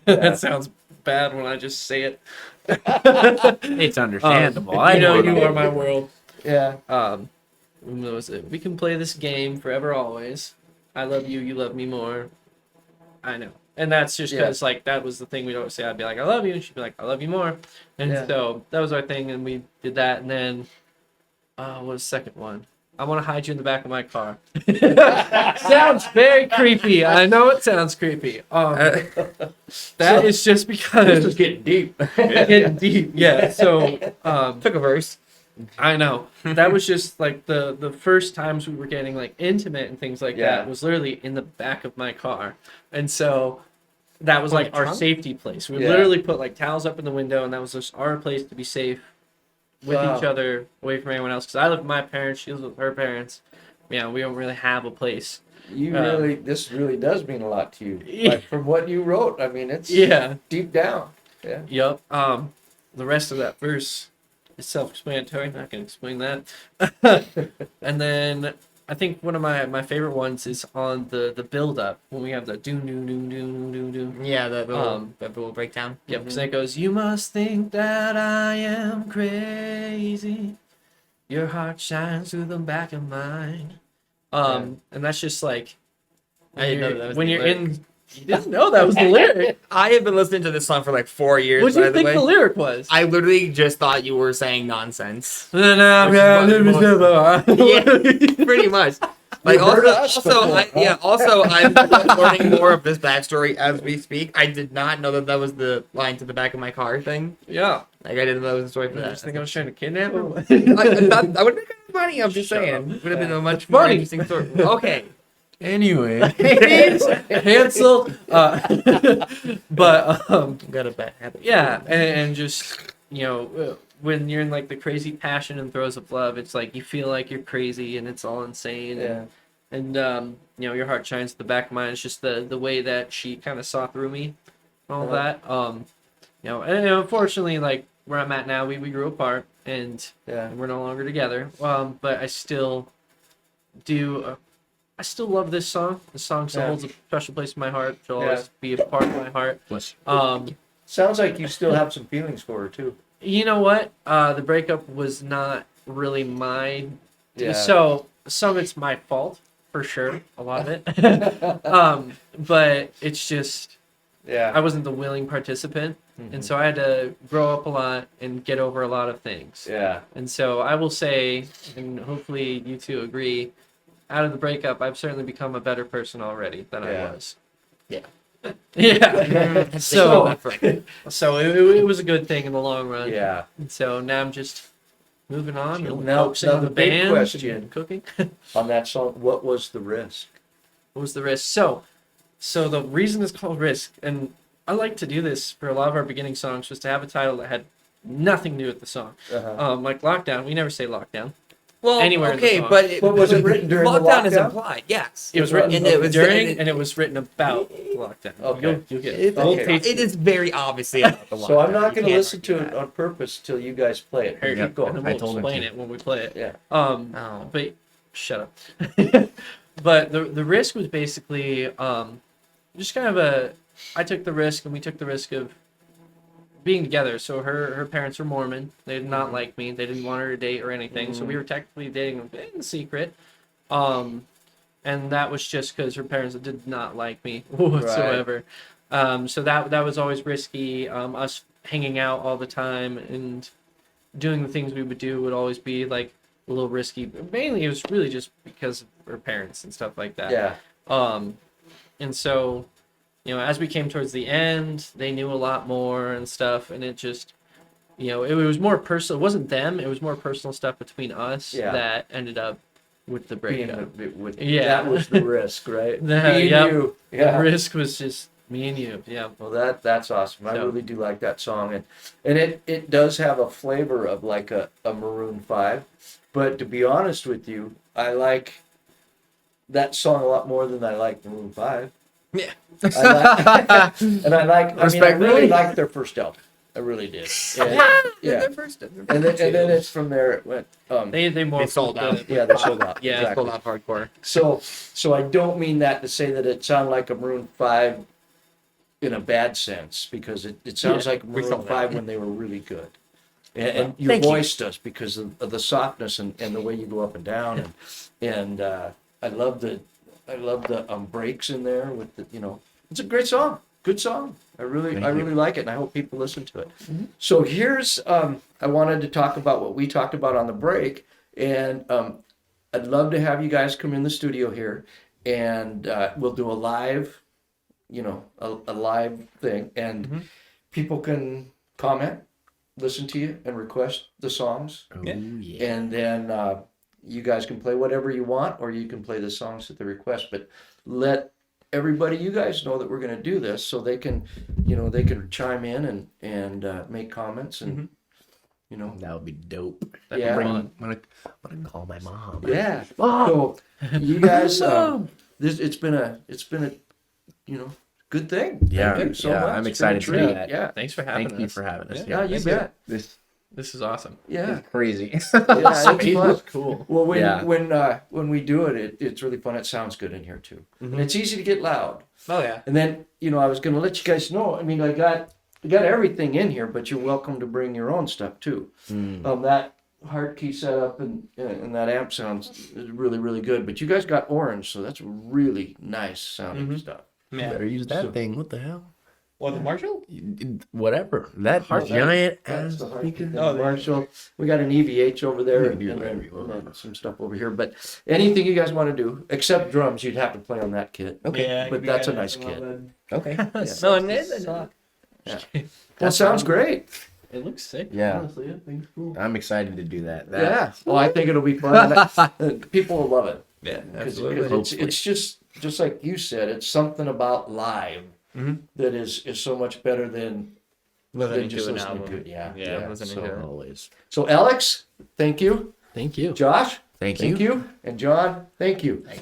That sounds bad when I just say it. It's understandable. I know you are my world. Yeah. What was it? We can play this game forever, always. I love you, you love me more. I know. And that's just because, like, that was the thing we'd always say. I'd be like, I love you. And she'd be like, I love you more. And so that was our thing, and we did that. And then, what was the second one? I want to hide you in the back of my car. Sounds very creepy. I know it sounds creepy. That is just because... This is getting deep. Getting deep, yeah. So, Took a verse. I know. That was just like the first times we were getting like intimate and things like that was literally in the back of my car. And so that was like our safety place. We literally put like towels up in the window, and that was just our place to be safe with each other, away from anyone else. Because I live with my parents, she lives with her parents. Yeah, we don't really have a place. This really does mean a lot to you. Like from what you wrote, I mean, it's deep down. Yeah. Yep. The rest of that verse is self-explanatory. Not gonna explain that. And then I think one of my favorite ones is on the build up when we have the do do do do do do. Yeah, the little breakdown. Yep, because it goes, you must think that I am crazy. Your heart shines through the back of mine. And that's just like, I didn't know that was when the you're lyric. in. You didn't know that was the lyric. I have been listening to this song for like 4 years. What do by you think way. the lyric was? I literally just thought you were saying nonsense. Yeah, Pretty much. Like also I'm learning more of this backstory as we speak. I did not know that was the line to the back of my car thing. yeah. Like I didn't know that was the story for I that. just think I was trying to kidnap him. I would have been kind of funny. I'm just saying. Would have been a much more funny. interesting story. Okay. Anyway, Canceled. But Got a bad habit. yeah, and just when you're in like the crazy passion and throes of love, it's like you feel like you're crazy and it's all insane. Yeah. And your heart shines at the back of mine. It's just the way that she kind of saw through me, all that. And unfortunately, like where I'm at now, we grew apart and we're no longer together. But I still do. I still love this song. The song still holds a special place in my heart. It'll always be a part of my heart. Sounds like you still have some feelings for her too. You know what? The breakup was not really my. Yeah. So some of it's my fault for sure. A lot of it. But it's just I wasn't the willing participant, and so I had to grow up a lot and get over a lot of things. Yeah. And so I will say, and hopefully you two agree, out of the breakup, I've certainly become a better person already than I was. Yeah. Yeah. So it was a good thing in the long run. Yeah. And so now I'm just moving on and Now focusing on the the big band question and cooking. on that song, what was the risk? What was the risk? So the reason it's called Risk, and I like to do this for a lot of our beginning songs, was to have a title that had nothing to do with the song. Like Lockdown, we never say Lockdown. Well, Anywhere in the okay, song. but Was it written during the lockdown is lockdown? implied. Yes, It was written and it was during, and it was written about lockdown. Okay. You'll get It, it. Okay. it is very obviously about the lockdown. So I'm not You going to can't listen argue to it that. on purpose till you guys play it. Here, Keep going. and then I we'll told him explain to. it when we play it. Yeah. Oh. But shut up. But the risk was basically just kind of I took the risk, and we took the risk of being together. So her parents were Mormon. They did not like me. They didn't want her to date or anything. So we were technically dating in secret. And that was just because her parents did not like me whatsoever. So that was always risky. Us hanging out all the time and doing the things we would do would always be like a little risky. But mainly it was really just because of her parents and stuff like that. Yeah. And so, as we came towards the end, they knew a lot more and stuff, and it just, it was more personal. It wasn't them. It was more personal stuff between us that ended up with the breakup. That was the risk, right? Me and Yep. you. Yeah. The risk was just me and you. Yeah. Well, that's awesome. I So- really do like that song, and it does have a flavor of like a Maroon 5. But to be honest with you, I like that song a lot more than I like Maroon 5. Yeah. I really Respectfully. liked their first album. I really did. And, Their first. and then it's from there. It went. They more sold out. Yeah, they sold out. Yeah. exactly. Pulled off hardcore. So I don't mean that to say that it sounded like a Maroon 5 in a bad sense, because it sounds like we Maroon saw that. 5 when they were really good. And your Thank you. voice does, because of the softness and the way you go up and down, and I love the breaks in there with the it's a great song, good song. I really like it, and I hope people listen to it. So here's I wanted to talk about what we talked about on the break, and I'd love to have you guys come in the studio here, and we'll do a live, a live thing, and people can comment, listen to you, and request the songs. And then you guys can play whatever you want, or you can play the songs at the request. But let everybody, you guys, know that we're going to do this, so they can, they can chime in and make comments, and that would be dope. Yeah. fun. I'm gonna call my mom. yeah. Mom! So you guys, it's been a good thing. Yeah, Thank you so yeah, much. I'm It's excited been a to do treat. that. Yeah. Thanks for having Thank you us. for having us. Yeah, you bet. This is awesome. Yeah. Crazy. Yeah, it's It fun. was cool. Well, Yeah. when we do it, it's really fun. It sounds good in here too, and it's easy to get loud. Oh yeah. And then I was going to let you guys know. I mean, I got everything in here, but you're welcome to bring your own stuff too. That hard key setup and that amp sounds really, really good. But you guys got orange, so that's really nice sounding stuff. Yeah. Better use that thing. What the hell? What, the Marshall? Whatever. That giant ass That's the hard key. speaker. Oh, Marshall. We got an EVH over there, You and can do then, whatever you want. and then some stuff over here. But anything you guys want to do, except drums, you'd have to play on that kit. Okay. Yeah, But that's a nice kit. Okay. No, and it's That sounds great. It looks sick. Yeah. Honestly, I think it's cool. I'm excited to do that. Yeah. Well, I think it'll be fun. People will love it. yeah, 'Cause absolutely. it's just like you said. It's something about live that is so much better than Listening just to an listening album. to it. Yeah. Yeah, listening to it. Always. So Alex, thank you. Thank you. Josh, Thank thank you. you. And John, thank you.